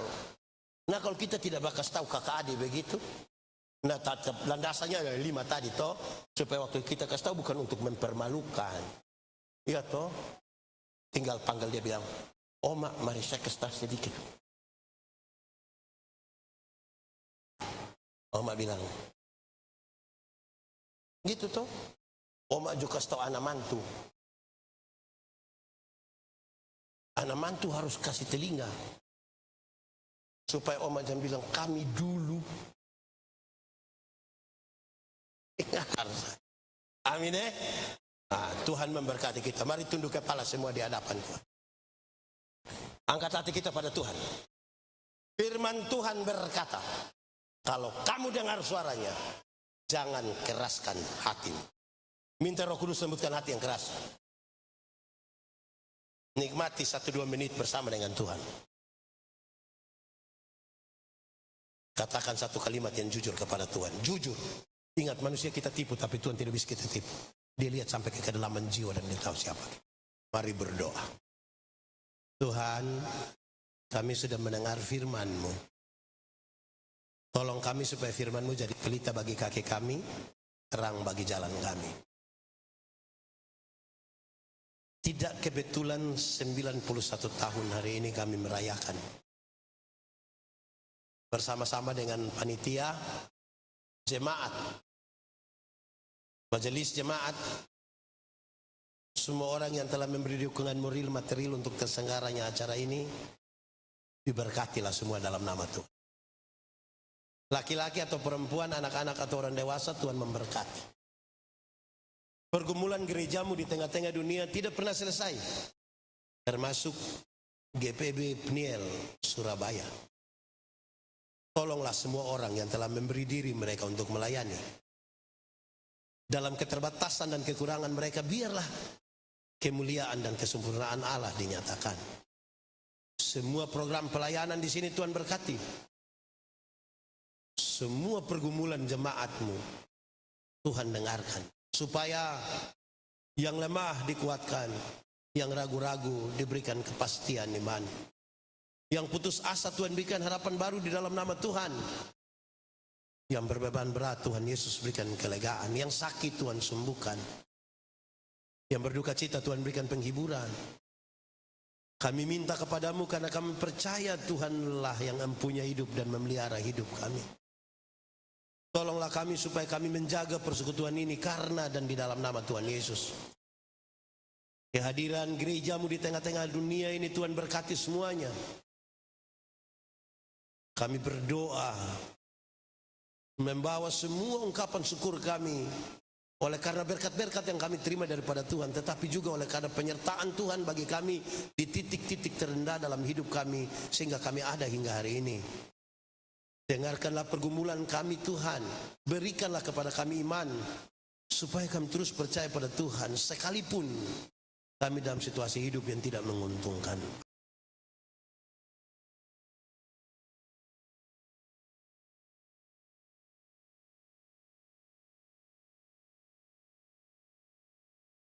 Nah kalau kita tidak bakal tahu kakak adik begitu. Nah landasannya ada 5 tadi toh. Supaya waktu kita kasih tahu bukan untuk mempermalukan. Iya toh? Tinggal panggil dia bilang, Oma mari saya kasih tahu sedikit. Oma bilang, gitu toh. Oma juga kasih tahu anak mantu. Anak mantu harus kasih telinga. Supaya Oma jangan bilang, kami dulu. Amin ya. Nah, Tuhan memberkati kita. Mari tunduk kepala semua di hadapan Tuhan. Angkat hati kita pada Tuhan. Firman Tuhan berkata, kalau kamu dengar suaranya, jangan keraskan hatimu. Minta Roh Kudus lembutkan hati yang keras. Nikmati 1-2 menit bersama dengan Tuhan. Katakan satu kalimat yang jujur kepada Tuhan. Jujur. Ingat manusia kita tipu, tapi Tuhan tidak bisa kita tipu. Dia lihat sampai ke kedalaman jiwa dan dia tahu siapa. Mari berdoa. Tuhan, kami sudah mendengar firman-Mu. Tolong kami supaya firman-Mu jadi pelita bagi kaki kami, terang bagi jalan kami. Tidak kebetulan 91 tahun hari ini kami merayakan. Bersama-sama dengan panitia, jemaat, majelis jemaat, semua orang yang telah memberi dukungan moral material untuk terselenggaranya acara ini, diberkatilah semua dalam nama Tuhan. Laki-laki atau perempuan, anak-anak atau orang dewasa, Tuhan memberkati. Pergumulan gerejamu di tengah-tengah dunia tidak pernah selesai. Termasuk GPB Pniel Surabaya. Tolonglah semua orang yang telah memberi diri mereka untuk melayani. Dalam keterbatasan dan kekurangan mereka, biarlah kemuliaan dan kesempurnaan Allah dinyatakan. Semua program pelayanan di sini Tuhan berkati. Semua pergumulan jemaatmu Tuhan dengarkan. Supaya yang lemah dikuatkan, yang ragu-ragu diberikan kepastian iman. Yang putus asa Tuhan berikan harapan baru di dalam nama Tuhan. Yang berbeban berat Tuhan Yesus berikan kelegaan. Yang sakit Tuhan sembuhkan. Yang berduka cita Tuhan berikan penghiburan. Kami minta kepadamu karena kami percaya Tuhanlah yang mempunyai hidup dan memelihara hidup kami. Tolonglah kami supaya kami menjaga persekutuan ini karena dan di dalam nama Tuhan Yesus. Kehadiran gerejamu di tengah-tengah dunia ini Tuhan berkati semuanya. Kami berdoa membawa semua ungkapan syukur kami oleh karena berkat-berkat yang kami terima daripada Tuhan, tetapi juga oleh karena penyertaan Tuhan bagi kami di titik-titik terendah dalam hidup kami sehingga kami ada hingga hari ini. Dengarkanlah pergumulan kami Tuhan, berikanlah kepada kami iman supaya kami terus percaya pada Tuhan sekalipun kami dalam situasi hidup yang tidak menguntungkan.